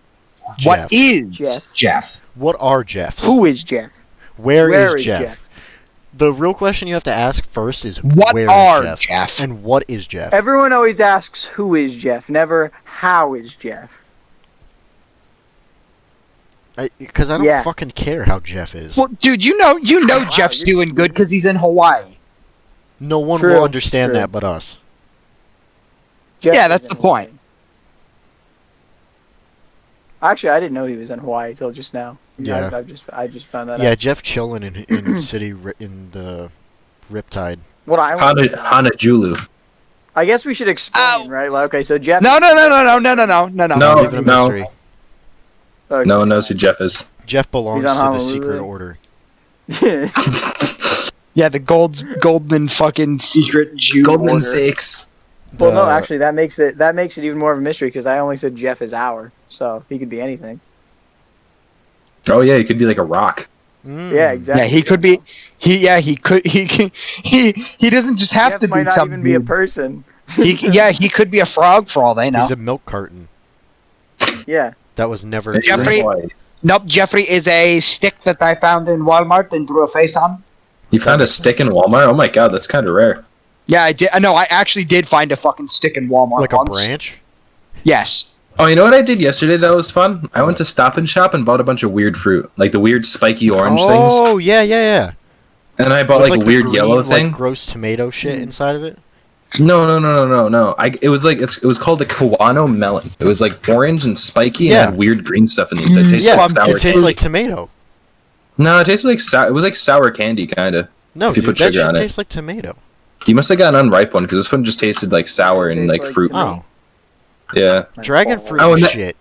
Jeff. what is Jeff. Jeff? What are Jeffs? Who is Jeff? Where Where is Jeff? The real question you have to ask first is What where are is Jeff? Jeff? And what is Jeff? Everyone always asks who is Jeff, never how is Jeff. Because I don't Yeah. fucking care how Jeff is. Well, dude, you know Jeff's you're doing good because he's in Hawaii. No one True, will understand true. that but us. Jeff Yeah, is that's in the point. Hawaii. Actually, I didn't know he was in Hawaii until just now. Yeah. I just found that Yeah, out. Jeff chilling in in the Riptide. What I want to know. Honolulu. I guess we should explain, Ow. right? Like, okay, so Jeff. No. No, Leave it a no. mystery. Okay. No one knows who Jeff is. Jeff belongs He's to on the Honolulu. Secret Order. Yeah, the Goldman fucking secret Jew Goldman order. Sachs. Well, no, The- actually, that makes it even more of a mystery because I only said Jeff is our, so he could be anything. Oh yeah, he could be like a rock. Mm. Yeah, exactly. Yeah, he could be. He doesn't just have Jeff to might be not something. even be a person. He could be a frog for all they know. He's a milk carton. Yeah. That was never. He's in Jeffrey? Hawaii. Nope, Jeffrey is a stick that I found in Walmart and drew a face on. You found a stick in Walmart? Oh my god, that's kind of rare. Yeah, I did. No, I actually did find a fucking stick in Walmart. Like a once. branch? Yes. Oh, you know what I did yesterday that was fun? I went to Stop and Shop and bought a bunch of weird fruit, like the weird spiky orange things. Oh, yeah. And I bought With, like a the weird green, yellow like, thing. gross tomato shit inside of it. No. It was like it was called a Kawano melon. It was like orange and spiky and Yeah. had weird green stuff in the inside. It tasted Yeah, like sour it tastes candy. like tomato. No, it tasted like it was like sour candy kind of. No, If you dude, put that sugar shit on it. tastes like tomato. You must have got an unripe one because this one just tasted like sour It and tastes like like fruit. tomato. Oh, Yeah, dragon fruit Oh, and is that- shit.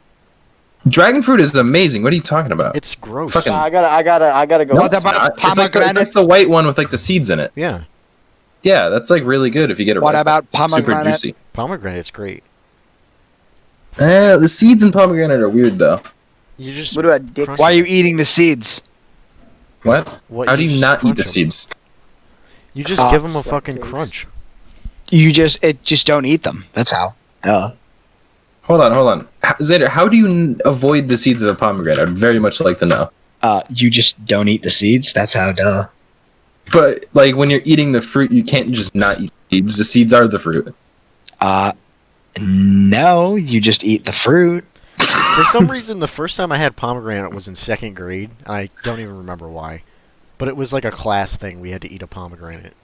dragon fruit is amazing. What are you talking about? It's gross. Fucking- I gotta go. No, What it's about not. It's like, it's pomegranate? like the white one with like the seeds in it. Yeah, Yeah, that's like really good if you get it What right. about Super pomegranate? juicy. pomegranate's great. The seeds in pomegranate are weird though. You just What about dick? crunch Why are them. you eating the seeds? What? What, How do you just not eat crunch the 'em. seeds? You just Ah, give them a like fucking taste. crunch. You just don't eat them. That's how. Hold on. Xander, how do you avoid the seeds of a pomegranate? I'd very much like to know. You just don't eat the seeds. That's how. Duh. But like when you're eating the fruit, you can't just not eat seeds. The seeds are the fruit. No, you just eat the fruit. For some reason, the first time I had pomegranate was in second grade, and I don't even remember why. But it was like a class thing. We had to eat a pomegranate.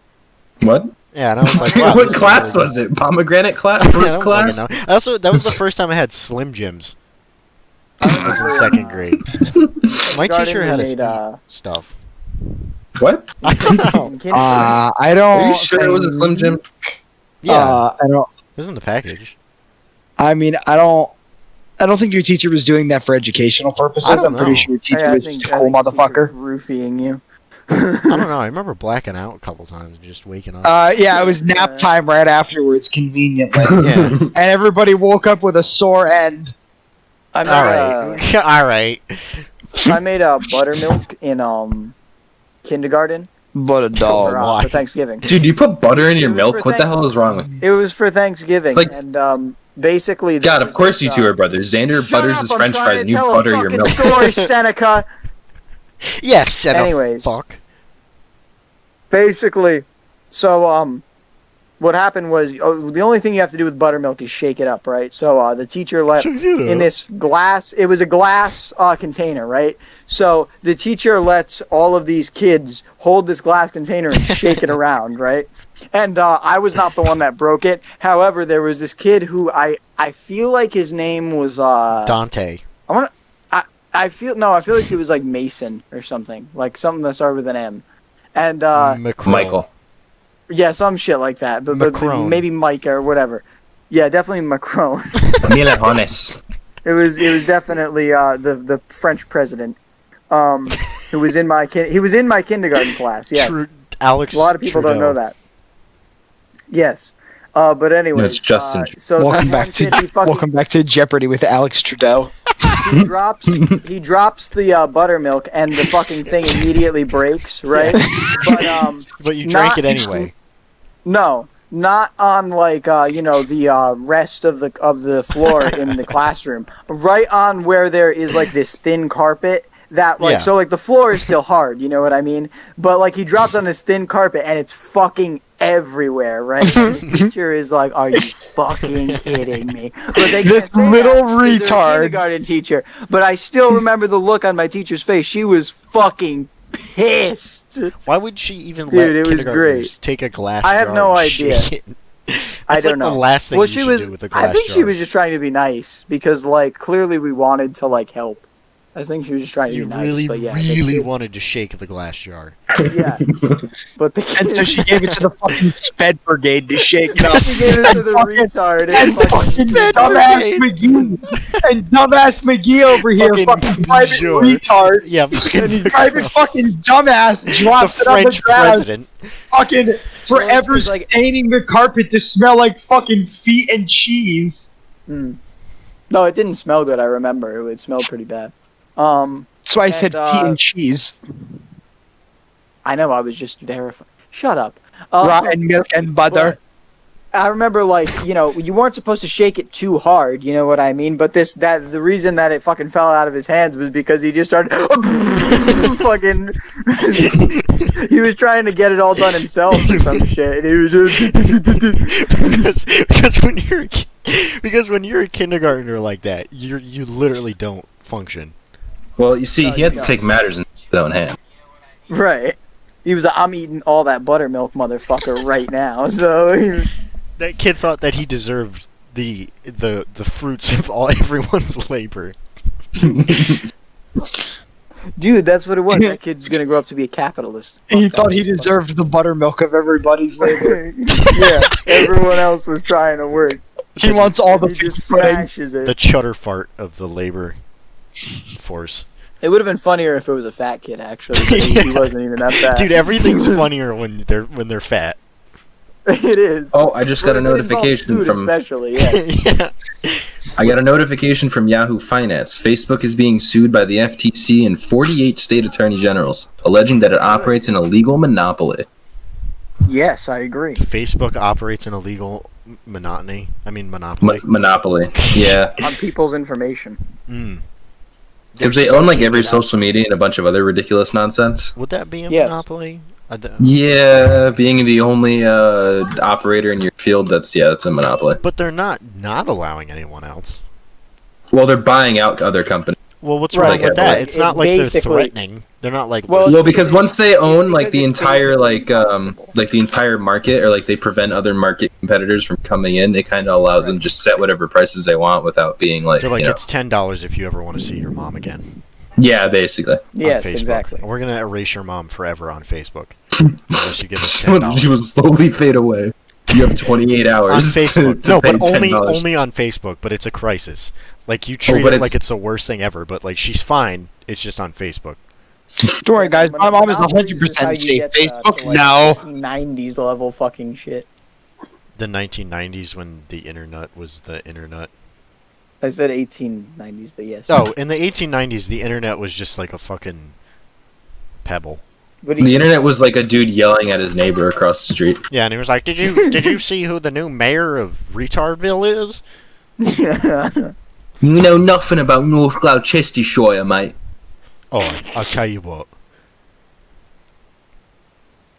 What? Yeah, and I was like, wow, What this is class really was it? Pomegranate good. class? I Fruit don't class? fucking know. Also, that was the first time I had Slim Jims. I was in second grade. My Garden teacher had us made, eat stuff. What? I don't know. In kindergarten. I don't. Are you sure it was a Slim Jim? Yeah, I don't. it was in the package. I mean, I don't think your teacher was doing that for educational purposes. I don't I'm pretty know. sure your teacher I was think just a cool the teacher's motherfucker. roofing you. I don't know. I remember blacking out a couple times and just waking up. Yeah, it was nap time right afterwards, conveniently, Yeah. and everybody woke up with a sore end. I made, All right. All right. I made a buttermilk in kindergarten But a for, dog. why? for Thanksgiving. Dude, you put butter in your It was milk? for What the hell is wrong with you? It was for Thanksgiving, It's like- and basically. God, there of course was you this, two are brothers. Xander Shut butters up, his I'm french trying fries to and you tell a butter your fucking milk. story, Seneca. Yes, shut up, Anyways. fuck. Basically, so what happened was the only thing you have to do with buttermilk is shake it up, right? So the teacher let in this glass. It was a glass container, right? So the teacher lets all of these kids hold this glass container and shake it around, right? And I was not the one that broke it. However, there was this kid who I feel like his name was Dante. I feel like it was like Mason or something, like something that started with an M. And Macron. Michael. yeah, some shit like that, but Macron. maybe Mike or whatever. Yeah, definitely Macron. Milajones. It was definitely the French president, who was in my kindergarten class. Yes, Alex a lot of people don't know that. Yes, but anyway, No, it's Justin. So Welcome that one back to kid, he fucking welcome back to Jeopardy with Alex Trudeau. he drops the buttermilk and the fucking thing immediately breaks, right? But you drank not- it anyway. No, not on like the rest of the floor in the classroom. Right on where there is like this thin carpet that like Yeah. so like the floor is still hard, you know what I mean? But like he drops on this thin carpet and it's fucking everywhere, right? And the teacher is like, "Are you fucking kidding me?" But they can't This say little that 'cause they're a retard. kindergarten teacher. But I still remember the look on my teacher's face. She was fucking pissed. Why would she even Dude, let it was kindergartners great. take a glass I have jar no and idea. shake it? I That's don't like know. the last thing Well, you she should was. do with a glass I think jar. she was just trying to be nice because, like, clearly we wanted to like help. I think she was just trying to You be nice. really, but yeah, really wanted to shake the glass jar. yeah. But the And so she gave it to the fucking Sped Brigade to shake it up. she gave it to the retard. And And fucking, fucking Sped dumbass Brigade. McGee and dumbass McGee over here, Fucking fucking private sure. retard. Yeah, fucking Private fucking dumbass the dropped it on the French ground, president. fucking forever 'cause, like- staining the carpet to smell like fucking feet and cheese. no, it didn't smell good. I remember it smelled pretty bad. So I said And, feet and cheese. I know. I was just verifying. Shut up. Rotten milk and butter. I remember, like, you know, you weren't supposed to shake it too hard, you know what I mean? But the reason that it fucking fell out of his hands was because he just started fucking. He was trying to get it all done himself or some shit. And he was just. because when you're a kindergartner like that, you literally don't function. Well, you see, No, he had you to take matters in his own hand. Right. He was. I'm eating all that buttermilk, motherfucker, right now. So. That kid thought that he deserved the fruits of everyone's labor. Dude, that's what it was. That kid's gonna grow up to be a capitalist. He Fuck thought that he motherfucker. deserved the buttermilk of everybody's labor. Yeah, everyone else was trying to work. He wants all the He just pudding. smashes it. The chutter fart of the labor force. It would have been funnier if it was a fat kid, actually. But he wasn't even that fat. Dude, everything's funnier when they're fat. It is. Oh, I just got a Well, if it involves notification food from especially, yes. Yeah. I got a notification from Yahoo Finance. Facebook is being sued by the FTC and 48 state attorney generals, alleging that it operates an illegal monopoly. Yes, I agree. Facebook operates an illegal monopoly. Monopoly. Yeah, On people's information. Mm. because they own like every social media and a bunch of other ridiculous nonsense. Would that be a Yes. monopoly? Yeah, being the only operator in your field, that's a monopoly. But they're not allowing anyone else. Well, they're buying out other companies. Well, what's Right, wrong with but, that? like, It's not it's like they're basically- threatening. They're not like. Well, Well, because once they own like because the it's entire basically impossible. like the entire market, or like they prevent other market competitors from coming in, it kind of allows them to just set whatever prices they want without being like, they're like you know- it's $10 if you ever want to see your mom again. yeah, basically. Yes, on Facebook. exactly. We're gonna erase your mom forever on Facebook unless you give us $10. She will slowly fade away. You have 28 hours On Facebook. to No, pay but only $10. only on Facebook. But it's a crisis. Like you treat but it it's- like it's the worst thing ever. But like she's fine. It's just on Facebook. Don't worry, guys. My mom is Monopolies is how 100% you safe. get, Facebook, to, like, no. 90s level fucking shit. The 1990s when the internet was the internet. I said 1890s, but yes. Oh, in the 1890s, the internet was just like a fucking pebble. What do The you, internet was like a dude yelling at his neighbor across the street. Yeah, and he was like, "Did you see who the new mayor of Retardville is?" You know nothing about North Gloucestershire, mate. Oh, I'll tell you what.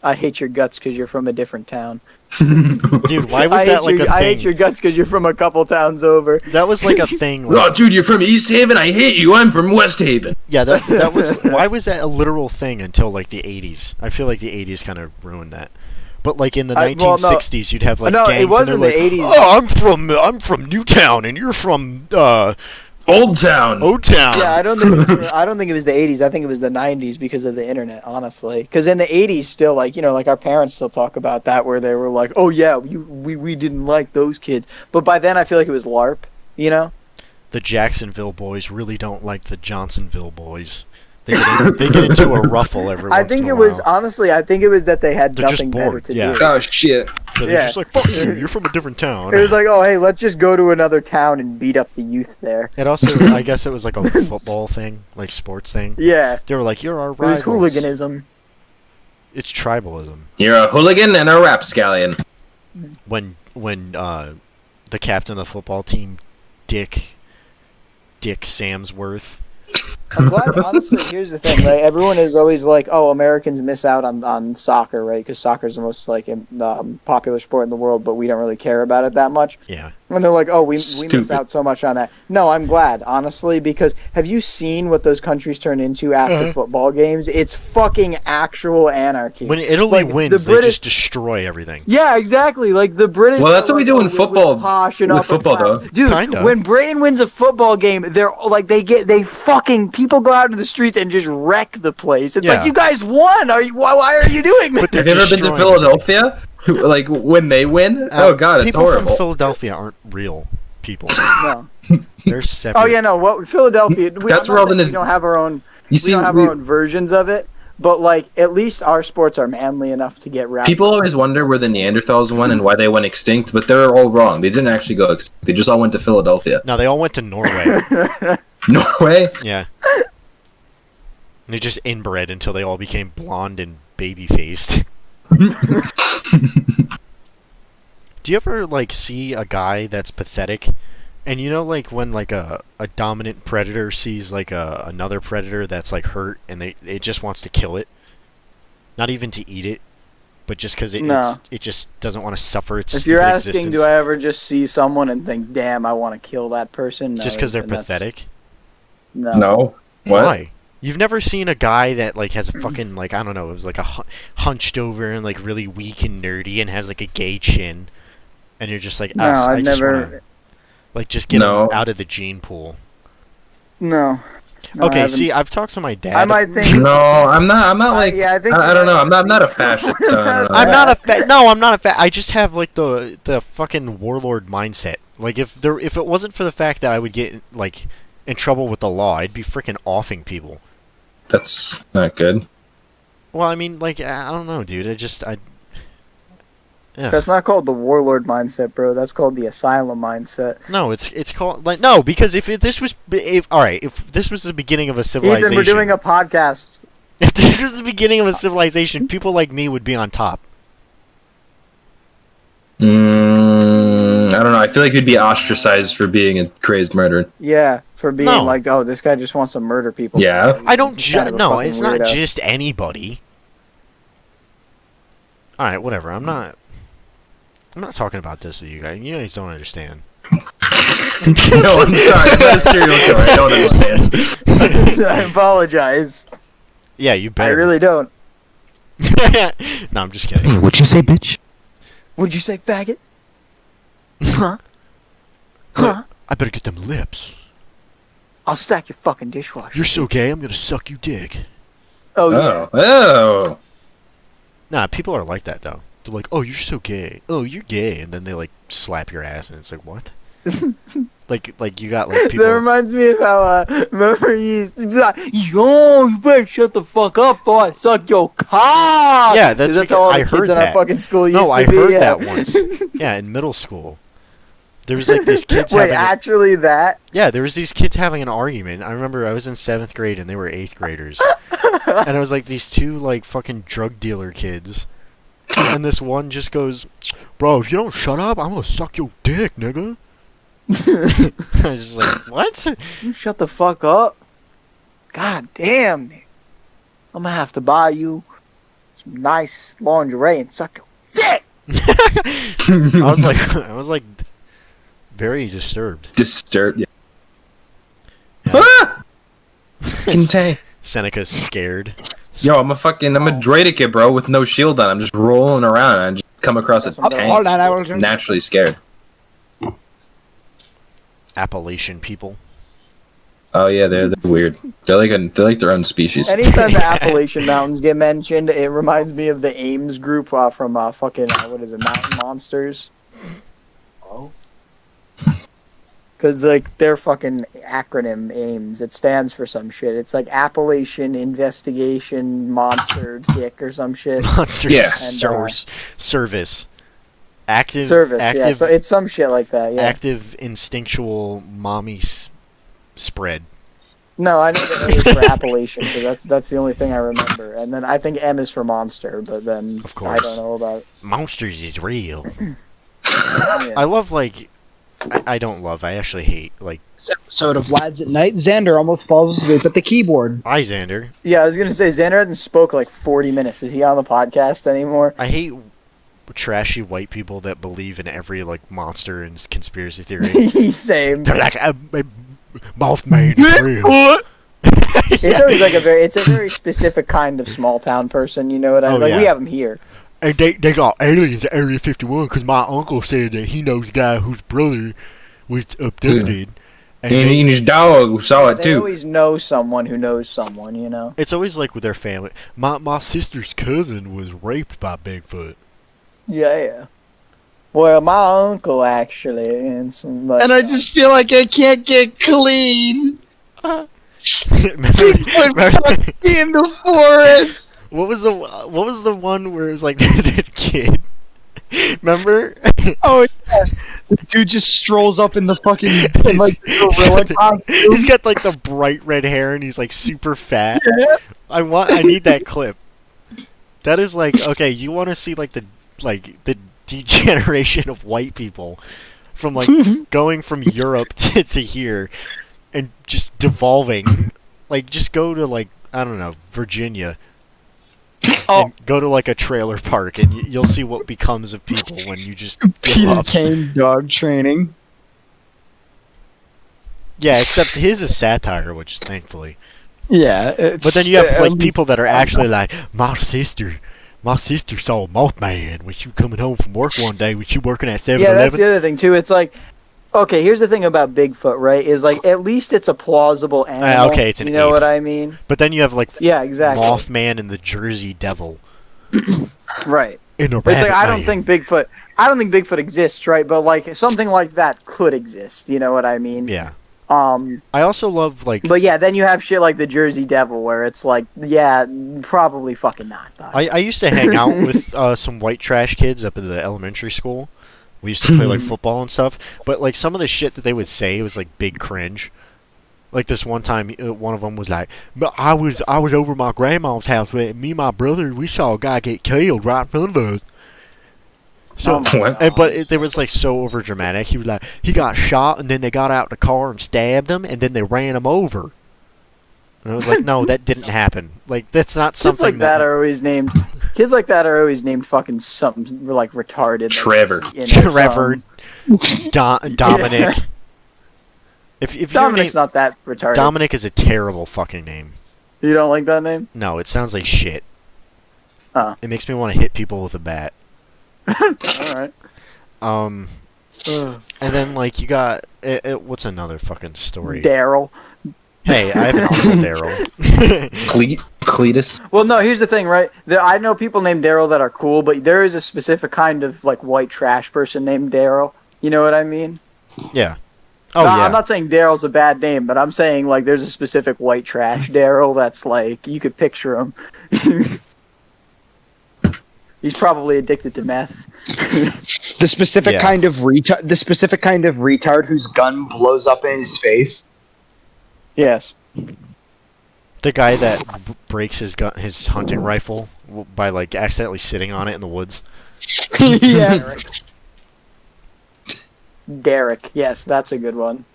I hate your guts because you're from a different town. Dude, why was that like a thing? I hate your guts because you're from a couple towns over. That was like a thing. Oh, Like, dude, you're from East Haven? I hate you. I'm from West Haven. yeah, that was. Why was that a literal thing until like the 80s? I feel like the 80s kind of ruined that. But like in the well, no. 1960s, you'd have like No, it gangs wasn't and they're the like, 80s. "Oh, I'm from Newtown, and you're from Old Town. O Town." Yeah, I don't think it was the 80s. I think it was the 90s because of the internet, honestly. Because in the 80s, still like like our parents still talk about that, where they were like, "Oh yeah, we didn't like those kids," but by then I feel like it was LARP. The Jacksonville boys really don't like the Johnsonville boys. They get into a ruffle every once I think in it a was while. honestly. I think it was that they had They're just nothing better bored, to yeah. do. Oh shit. So they're yeah. just like, "Fuck you, you're from a different town." It was like, oh hey, let's just go to another town and beat up the youth there. It also, I guess it was like a football thing, like sports thing. Yeah, They were like, "You're our it was rivals." hooliganism. It's tribalism. You're a hooligan and a rapscallion. When the captain of the football team, Dick Samsworth, I'm glad. Honestly, here's the thing, right? Everyone is always like, "Oh, Americans miss out on soccer, right? Because soccer is the most popular sport in the world, but we don't really care about it that much." Yeah. And they're like, "Oh, we miss Stupid. out so much on that." No, I'm glad, honestly, because have you seen what those countries turn into after football games? It's fucking actual anarchy. When Italy Like, wins, the they British- just destroy everything. Yeah, exactly. Like the British. Well, that's are what we like, do "Oh, in we're football- posh and with upper football, class." though. Dude, Kinda. when Britain wins a football game, they're like they fucking people go out to the streets and just wreck the place. It's Yeah. like, you guys won. Why are you doing this? But they're Have you ever been to destroying- Philadelphia? Like when they win? Oh god, it's people horrible. from Philadelphia aren't real people. No. They're separate. Oh yeah, no. What Philadelphia? That's I'm where all not the saying we don't have our own. You We see, don't have our own versions of it, but like at least our sports are manly enough to get wrapped. people always wonder where the Neanderthals went and why they went extinct, but they're all wrong. They didn't actually go extinct. They just all went to Philadelphia. No, they all went to Norway. Norway? Yeah. They just inbred until they all became blonde and baby-faced. Do you ever, like, see a guy that's pathetic? And you know, like, when, like, a dominant predator sees, like, another predator that's, like, hurt, and it just wants to kill it? Not even to eat it, but just because No. it just doesn't want to suffer its If you're stupid asking, existence. do I ever just see someone and think, "Damn, I want to kill that person"? No, Just because they're and that's- pathetic? No. No. What? Why? You've never seen a guy that like has a fucking like I don't know, it was like a hunched over and like really weak and nerdy and has like a gay chin, and you're just like, No, "Ah, I've I just never. wanna, like just get No. him out of the gene pool." No. No, I Okay, haven't. see, I've talked to my dad. I might think. No, I'm not. I'm not like. yeah, I think. I don't know. I'm not a see fascist. someone So I don't know. I'm not a no, I'm not a I just have like the fucking warlord mindset. Like if it wasn't for the fact that I would get like in trouble with the law, I'd be freaking offing people. That's not good. Well, I mean, like I don't know, dude. Yeah. That's not called the warlord mindset, bro. That's called the asylum mindset. No, it's called like no, because if this was if this was the beginning of a civilization, Ethan, we're doing a podcast. if this was the beginning of a civilization, people like me would be on top. I don't know. I feel like you'd be ostracized for being a crazed murderer. Yeah, for being No. like, "Oh, this guy just wants to murder people." Yeah. I don't Kind of a no, fucking it's not weirdo. just anybody. All right, whatever. I'm not talking about this with you guys. You guys don't understand. No, I'm sorry. I'm not a serial killer. I don't understand. I apologize. Yeah, you I better. really don't. No, I'm just kidding. What'd you say, bitch? Would you say faggot? Huh? Huh? I better get them lips. I'll stack your fucking dishwasher. You're so gay, I'm gonna suck you dick. Oh, yeah. Oh. Nah, people are like that though. They're like, "Oh, you're so gay. Oh, you're gay," and then they like slap your ass, and it's like, what? like you got like people. That reminds me of how, remember you used to be like, "Yo, you better shut the fuck up before I suck your cock." Yeah, that's how all the I kids heard in that. our fucking school used No, to I be. heard yeah. that once. Yeah, in middle school. There was like these kids Wait, having. actually that? Yeah, there was these kids having an argument. I remember I was in 7th grade and they were 8th graders. And it was like these two like fucking drug dealer kids. And this one just goes, "Bro, if you don't shut up, I'm gonna suck your dick, nigga." I was just like, what? You shut the fuck up. God damn, nigga. I'm gonna have to buy you some nice lingerie and suck your dick. I was like very disturbed. Disturbed. Yeah. Yeah. Ah! Contain. Seneca's scared. Yo, I'm a Dradicate, bro, with no shield on. I'm just rolling around and I just come across a Hold tank. Hold on, I will. Naturally scared. Appalachian people. Oh yeah, they're weird. They're like their own species. Anytime the Appalachian Mountains get mentioned, it reminds me of the Ames group from fucking what is it, Mountain Monsters? Oh. Because like their fucking acronym Ames, it stands for some shit. It's like Appalachian Investigation Monster Dick or some shit. Monster Yeah. Service. Active Service, active, yeah. So it's some shit like that, yeah. active instinctual mommy spread. No, I know the A is for Appalachian because that's the only thing I remember. And then I think M is for monster, but then Of course. I don't know about. Monsters is real. Yeah. I love like I don't love. I actually hate. Like, This episode of Lads at Night, Xander almost falls asleep at the keyboard. hi Xander. Yeah, I was gonna say Xander hasn't spoke like 40 minutes. Is he on the podcast anymore? I hate trashy white people that believe in every like monster and conspiracy theory. He's same. They're like, Mothman is real. It's always like it's a very specific kind of small town person. You know what I mean? Oh, Like yeah. we have them here. And they got aliens at Area 51 because my uncle said that he knows a guy whose brother was abducted. And And they- his dog saw it They too. always know someone who knows someone. You know. It's always like with their family. my sister's cousin was raped by Bigfoot. Yeah. Well, my uncle actually, and some. Like, And I just feel like I can't get clean. Remember- Bigfoot in the forest. what was the one where it was like that kid? Remember? Oh yeah. The dude just strolls up in the fucking in, like the gorilla costume. He's got like the bright red hair and he's like super fat. I need that clip. That is like, okay, you want to see like the degeneration of white people from like going from Europe to here and just devolving. Like just go to like, I don't know, Virginia. Oh. And go to like a trailer park and you'll see what becomes of people when you just give Peter up. Kane dog training. Yeah, except his is satire, which thankfully. Yeah. But then you have like people. people that are actually like, my sister saw Mothman when she was coming home from work one day when she working at 7-Eleven. yeah, that's the other thing too. It's like, okay, here's the thing about Bigfoot, right? Is like at least it's a plausible animal. okay, it's an You know ape. what I mean? But then you have like Yeah, exactly. Mothman and the Jersey Devil. Right. In a It's like rabbit I don't man. think Bigfoot exists, right? But like something like that could exist. You know what I mean? Yeah. Um. I also love like But yeah, then you have shit like the Jersey Devil, where it's like, yeah, probably fucking not. Dog. I used to hang out with some white trash kids up at the elementary school. We used to play like football and stuff, but like some of the shit that they would say was like big cringe. Like this one time, one of them was like, But I was over my grandma's house with me and my brother. We saw a guy get killed right in front of us. Oh my What? God. but it was like so over dramatic. He was like, He got shot, and then they got out the car and stabbed him, and then they ran him over. and I was like, no, that didn't happen. Like that's not Kids something like that are always named. Kids like that are always named fucking something like retarded. like, Trevor. you know, Trevor, Dominic. If your Dominic's name, not that retarded. Dominic is a terrible fucking name. You don't like that name? No, it sounds like shit. Oh. It makes me want to hit people with a bat. All right. And then like you got what's another fucking story? Daryl. Hey, I have an uncle Daryl. Cletus. Well, no. Here's the thing, right? I know people named Daryl that are cool, but there is a specific kind of like white trash person named Daryl. You know what I mean? Yeah. Oh No, yeah. I'm not saying Daryl's a bad name, but I'm saying like there's a specific white trash Daryl that's like you could picture him. He's probably addicted to meth. The specific Yeah. kind of retard. The specific kind of retard whose gun blows up in his face. Yes. The guy that breaks his hunting rifle by like accidentally sitting on it in the woods. Yeah. Derek. Yes, that's a good one.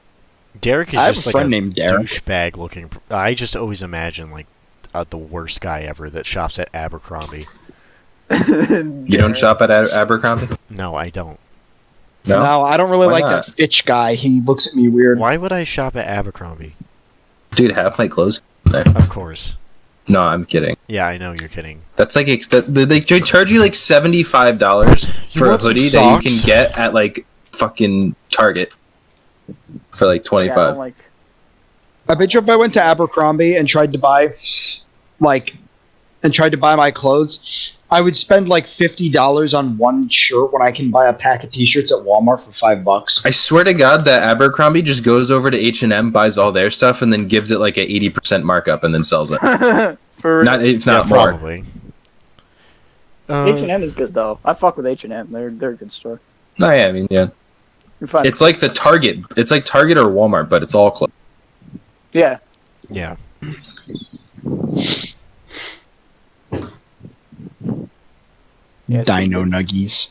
Derek is I have just a like friend a named Derek. douchebag looking. I just always imagine like the worst guy ever that shops at Abercrombie. You don't shop at Abercrombie? No, I don't. No. No, I don't really Why like not? that Fitch guy. He looks at me weird. Why would I shop at Abercrombie? Dude, half my clothes. There. Of course. No, I'm kidding. Yeah, I know you're kidding. That's like they charge you like $75 You for a want some hoodie that you can socks? get at like fucking Target for like Yeah, I 25. don't like. I bet you if I went to Abercrombie and tried to buy my clothes, I would spend like $50 on one shirt when I can buy a pack of t-shirts at Walmart for $5. I swear to God that Abercrombie just goes over to H&M, buys all their stuff, and then gives it like a 80% markup and then sells it. For Not if Yeah, not more. probably. H&M is good though. I fuck with H&M. They're a good store. No, yeah, I mean, yeah. You find It's like the Target. It's like Target or Walmart, but it's all clothes. yeah. Yeah. Yeah, it's Dino Nuggies.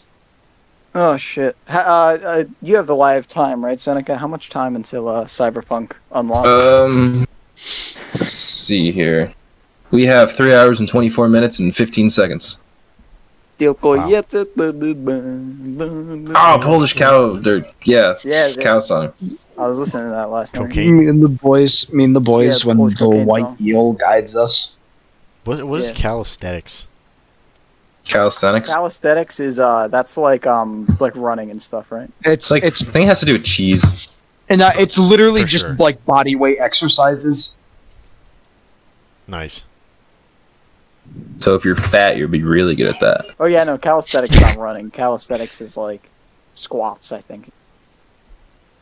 Oh shit! You have the live time, right, Seneca? How much time until Cyberpunk unlocks? Let's see here. We have 3 hours and 24 minutes and 15 seconds. Oh, Oh, Polish cow. Yeah, Yeah, cow song. I was listening to that last night. Cocaine. Me and the boys Yeah, when Polish the cocaine white song. eel guides us. What is Yeah. calisthenics? Calisthenics. Calisthenics is that's like running and stuff, right? It's like I think it has to do with cheese. It's literally For just sure. like body weight exercises. Nice. So if you're fat, you'll be really good at that. Oh yeah, no, calisthenics is not running. Calisthenics is like squats, I think.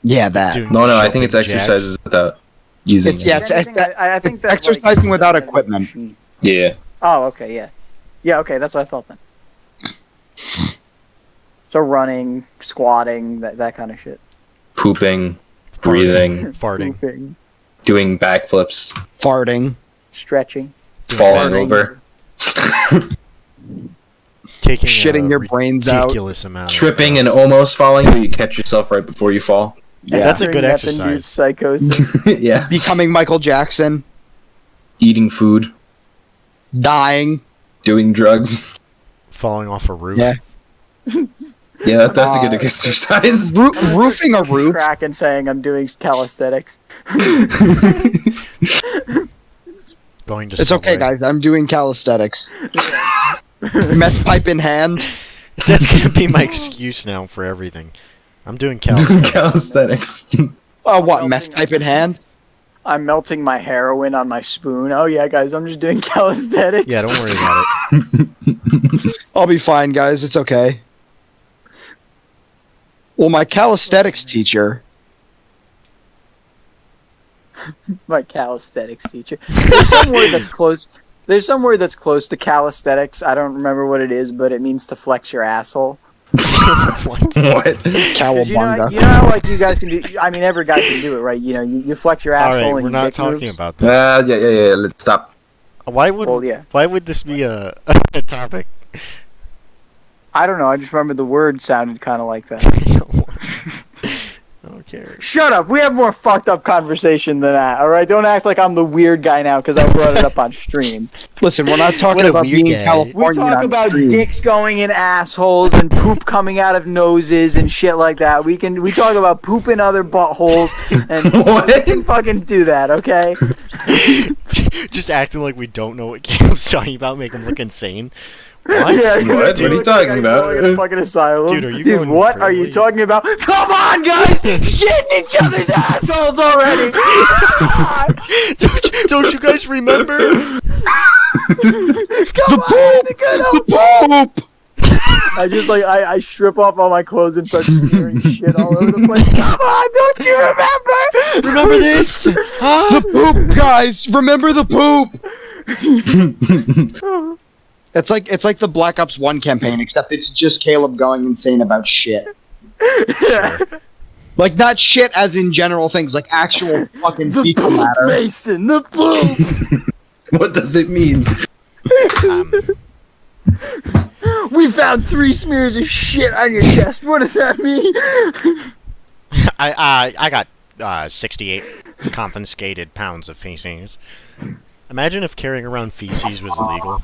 Yeah, that. Dude, No, I think it's jumping jacks. exercises without using. It's- yeah, it. Anything, I think that exercising like, without equipment. Yeah. Oh, okay, yeah. Yeah, okay, that's what I thought then. So running, squatting, that kind of shit. Pooping, breathing, Farting. Pooping, doing backflips, Farting. stretching. falling Farting. over, Taking Shitting a your brains out. ridiculous amount. tripping and almost falling, where you catch yourself right before you fall. Yeah. That's a good During meth-induced exercise. Psychosis. Yeah. Becoming Michael Jackson. Eating food, Dying. doing drugs. Falling off a roof. Yeah. Yeah, that's a good exercise. Roofing a roof. Crack and saying I'm doing calisthenics. Going to It's okay, Subway. guys. I'm doing calisthenics. Meth pipe in hand. That's gonna be my excuse now for everything. I'm doing calisthenics. Calisthenics. What? Meth pipe in hand? I'm melting my heroin on my spoon. Oh yeah, guys, I'm just doing calisthenics. Yeah, don't worry about it. I'll be fine, guys. It's okay. Well, my calisthenics teacher. My calisthenics teacher. There's some word that's close. There's some word that's close to calisthenics. I don't remember what it is, but it means to flex your asshole. What? 'Cause Cowabunga. you know how like you guys can do. I mean, every guy can do it, right? You know, you flex your All asshole right, and we're your not dick talking moves. about this. Yeah. Let's stop. Why would Well, yeah. Why would this be a topic? I don't know. I just remember the word sounded kind of like that. I don't care. Shut up. We have more fucked up conversation than that. All right. Don't act like I'm the weird guy now because I brought it up on stream. Listen, we're not talking What a about weird being guy. in California. We talk on about stream. dicks going in assholes and poop coming out of noses and shit like that. We talk about poop in other buttholes and What? we can fucking do that, okay? Just acting like we don't know what Caleb's talking about, make him look insane. What? Yeah, What? What are you talking about? Going in fucking asylum. Dude, are you going what are you crazy? talking about? Come on, guys! Shit in each other's assholes already! Don't you guys remember? Come on, the good old Poop! I just like I strip off all my clothes and start smearing shit all over the place. Come on, don't you remember? Remember this? Huh? The poop, guys! Remember the poop! It's like the Black Ops 1 campaign, except it's just Caleb going insane about shit. Like, not shit as in general things, like actual fucking The fecal poop, matter. Mason, the poop. What does it mean? We found 3 smears of shit on your chest. What does that mean? I got 68 confiscated pounds of feces. Imagine if carrying around feces was illegal.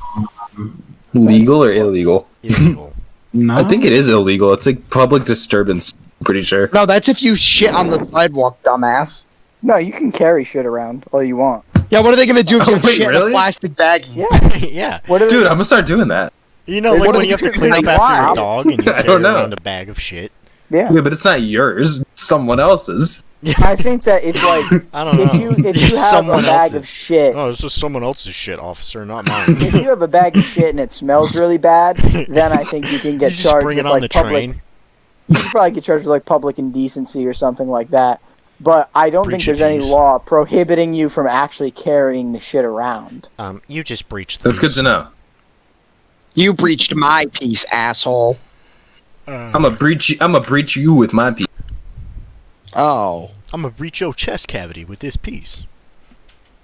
Legal or illegal? Illegal. No. I think it is illegal. It's like public disturbance. I'm pretty sure. No, that's if you shit on the sidewalk, dumbass. No, you can carry shit around all you want. Yeah, what are they gonna do if Oh, you wait, shit in a really? plastic baggie? Yeah. Yeah. What are Dude, I'm gonna start doing that. You know, What like do when you have to you clean think? up after Wow. your dog and you I carry don't know. around a bag of shit. Yeah. Yeah, but it's not yours. It's someone else's. I think that it's like I don't know. if you It's have a someone bag of else's. shit. Oh, this is someone else's shit, officer, not mine. If you have a bag of shit and it smells really bad, then I think you can get you just charged bring with it on like the public. train. You could probably get charged with like public indecency or something like that. But I don't think Breach there's of any peace. law prohibiting you from actually carrying the shit around. You just breached the That's good peace. to know. You breached my peace, asshole. I'm gonna breach you with my piece. Oh. I'm gonna breach your chest cavity with this piece.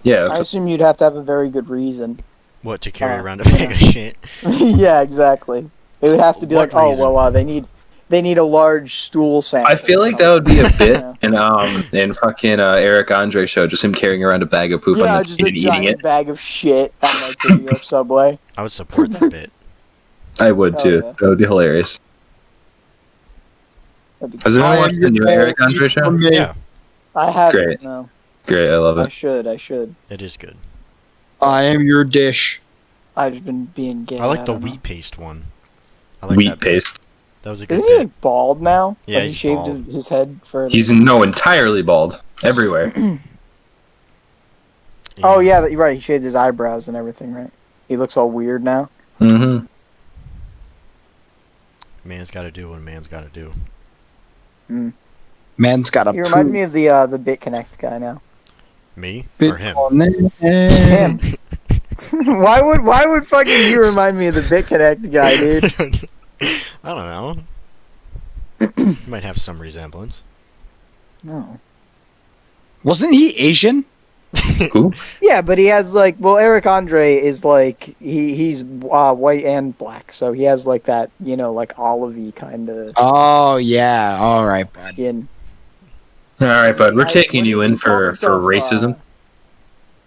Yeah, I that's assume you'd have to have a very good reason. What, to carry Oh, around a bag of shit? Yeah, exactly. It would have to be What like, oh reason? well, they need they need a large stool sample. I feel like that would be a bit Yeah. in fucking Eric Andre show, just him carrying around a bag of poop Yeah, on the just train a and eating giant it. bag of shit on like the New York subway. I would support that bit. I would Hell too. yeah. That would be hilarious. That'd be Has anyone I watched am the new your Eric Andre show? Yeah, I haven't. Great. No, Great, I love I it. should. I should. it is good. I am your dish. I've just been being gay. I like the don't know. wheat paste one. I like Wheat that bit. paste. That was a good Isn't he bit. like bald now? Yeah, Like, he's he shaved bald. his head for. He's entirely bald everywhere. Oh yeah, you're right. He shaved his eyebrows and everything, right? He looks all weird now. Mm-hmm. Man's got to do what a man's got to do. Man's got a He reminds me of the BitConnect guy now. Me poop or him? on it. Him. why would fucking you remind me of the BitConnect guy, dude? I don't know. Might have some resemblance. No. Wasn't he Asian? Who? Yeah, but he has like, well, Eric Andre is like he's white and black, so he has like that, you know, like olivey kind of Oh yeah. All right, bud. skin. All right, bud. We're I- taking you in he calls for himself, racism.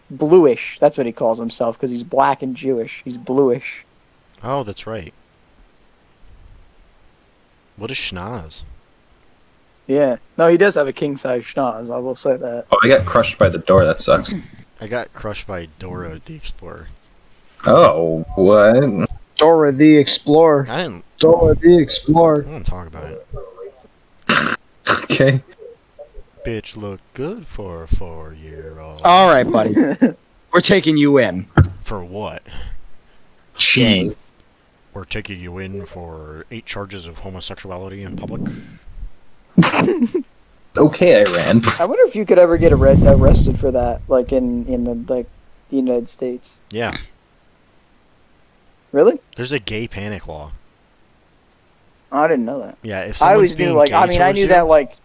Bluish. That's what he calls himself because he's black and Jewish. He's bluish. Oh, that's right. What is schnoz? Yeah. No, he does have a king size schnoz. I will say that. Oh, I got crushed by the door. That sucks. I got crushed by Dora the Explorer. Oh, what? Dora the Explorer. I didn't. Dora the I Explorer. don't want to talk about it. Okay. Bitch look good for a 4-year-old. All right, buddy. We're taking you in. For what? Cheese. We're taking you in for 8 charges of homosexuality in public. Okay, Iran. I wonder if you could ever get arrested for that, like in the United States. Yeah. Really? There's a gay panic law. I didn't know that. Yeah, if I someone's always being knew, like, gay I mean, I towards knew you- that, like,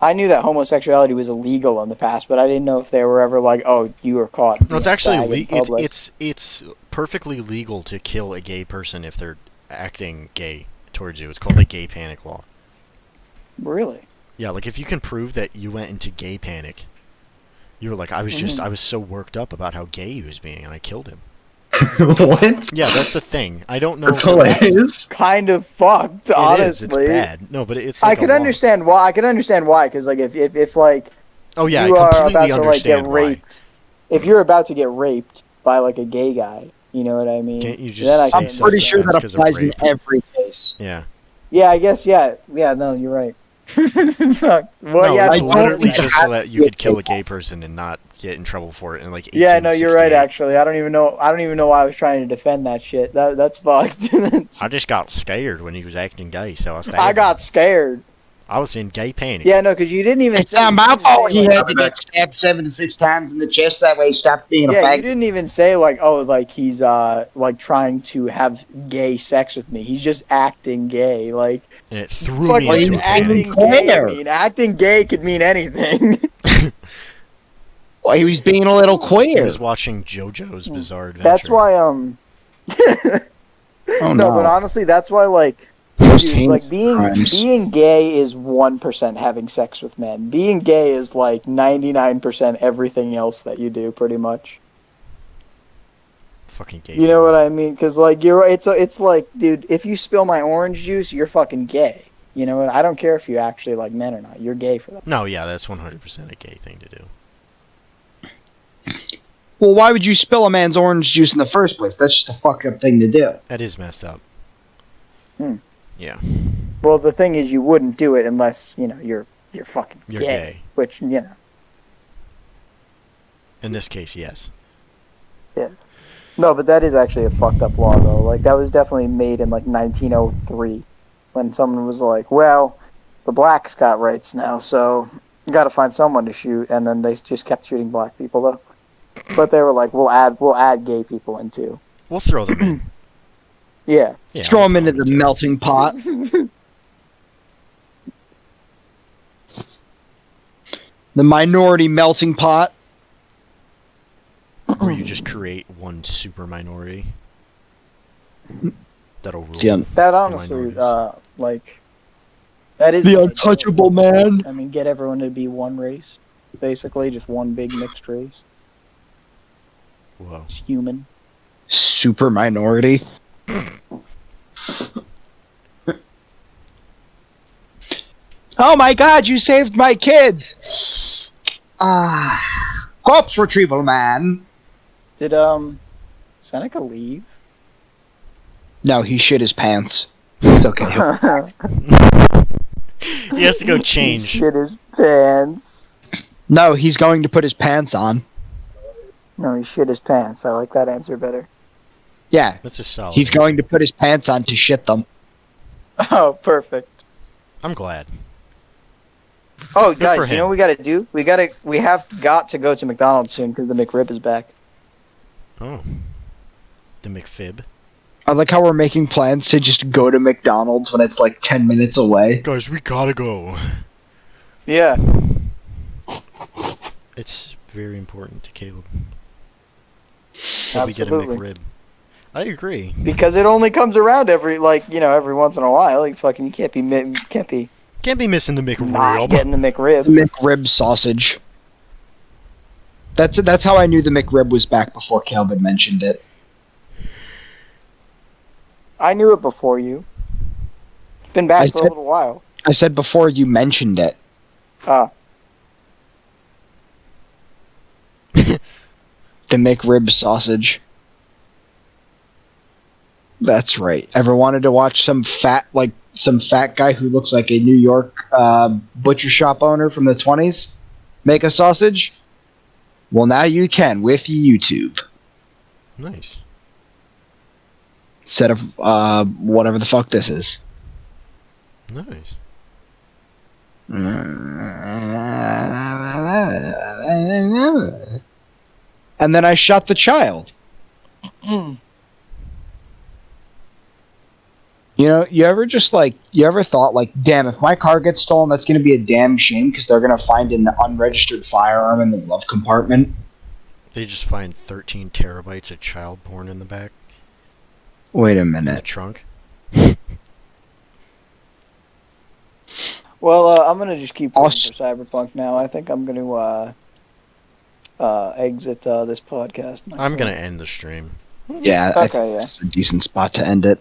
I knew that homosexuality was illegal in the past, but I didn't know if they were ever like, oh, you were caught. No, it's being a actually fag in legal. public. It's perfectly legal to kill a gay person if they're acting gay towards you. It's called the gay panic law. Really? Yeah, like if you can prove that you went into gay panic, you were like, I was so worked up about how gay he was being, and I killed him. What? Yeah, that's the thing. I don't know. That's if that's- hilarious. Kind of fucked, It honestly. is. It's bad. No, but it's. I Like could a law. understand why. I could understand why, because like if like Oh yeah, you I are completely about to like get understand why. raped, if you're about to get raped by like a gay guy, you know what I mean? Can't you just Then I say can I'm pretty sure understand. that 'cause of applies in rape. every case. Yeah. Yeah, I guess. Yeah. No, you're right. Fuck. Well, No, yeah, it's I literally don't just so that you have could kill to a gay person and not get in trouble for it in like 1868. yeah, no, you're right. Actually, I don't even know why I was trying to defend that shit. That's fucked. I just got scared when he was acting gay, so I stabbed I him. got scared. I was in gay panic. Yeah, no, because you didn't even. It's not my fault he like, had to get stabbed 76 times in the chest. That way he stopped being a yeah, you fag. didn't even say like, oh, like he's like trying to have gay sex with me. He's just acting gay. Like, And it threw fuck, me what you into does a panic. acting gay Queer. mean? Acting gay could mean anything. Well, he was being a little He queer. was watching JoJo's Bizarre Adventure. That's why Oh no, but honestly, that's why like. Most Dude, heinous like crimes. being gay is 1% having sex with men. Being gay is like 99% everything else that you do, pretty much. Fucking gay. You know what I mean? Because like it's like, dude, if you spill my orange juice, you're fucking gay. You know what? I don't care if you actually like men or not. You're gay for that. No, yeah, that's 100% a gay thing to do. Well, why would you spill a man's orange juice in the first place? That's just a fucked up thing to do. That is messed up. Hmm. Yeah. Well, the thing is, you wouldn't do it unless you're fucking You're gay. gay. Which In this case, yes. No, but that is actually a fucked up law, though. Like, that was definitely made in, like, 1903, when someone was like, well, the blacks got rights now, so you gotta find someone to shoot, and then they just kept shooting black people, though. But they were like, we'll add gay people in, too. We'll throw them in. Yeah. Yeah, Throw we'll him into the in. melting pot. The minority melting pot. Where you just create one super minority. That'll rule. Yeah. That honestly, minorities. like, That is The good. untouchable man. I mean, get everyone to be one race, basically, just one big mixed race. Whoa. It's human. Super minority. Oh my god, you saved my kids! Corpse retrieval man. Did Seneca leave? No, he shit his pants. It's okay. He has to go He change. shit his pants. No, he's going to put his pants on. No, he shit his pants. I like that answer better. Yeah, That's a solid. he's going to put his pants on to shit them. Oh, perfect. I'm glad. Oh, for guys, you him. know what we gotta do? We have got to go to McDonald's soon because the McRib is back. Oh. The McFib. I like how we're making plans to just go to McDonald's when it's like 10 minutes away. Guys, we gotta go. Yeah. It's very important to Caleb that we get a Absolutely. McRib. I agree. Because it only comes around every once in a while. Like fucking, you can't be Can't be missing the not McRib. getting the McRib. McRib sausage. That's how I knew the McRib was back before Caleb had mentioned it. I knew it before you. It's been back I for a said- little while. I said before you mentioned it. Ah, The McRib sausage. That's right. Ever wanted to watch some fat guy who looks like a New York butcher shop owner from the 20s make a sausage? Well, now you can with YouTube. Nice. Instead of whatever the fuck this is. Nice. And then I shot the child. You know, you ever thought, like, damn, if my car gets stolen, that's going to be a damn shame because they're going to find an unregistered firearm in the glove compartment? They just find 13 terabytes of child porn in the back, Wait a in the minute. trunk. well, I'm gonna just keep waiting Awesome. for Cyberpunk now. I think I'm gonna exit this podcast. I'm myself. gonna end the stream. Yeah, I Okay, think yeah. it's a decent spot to end it.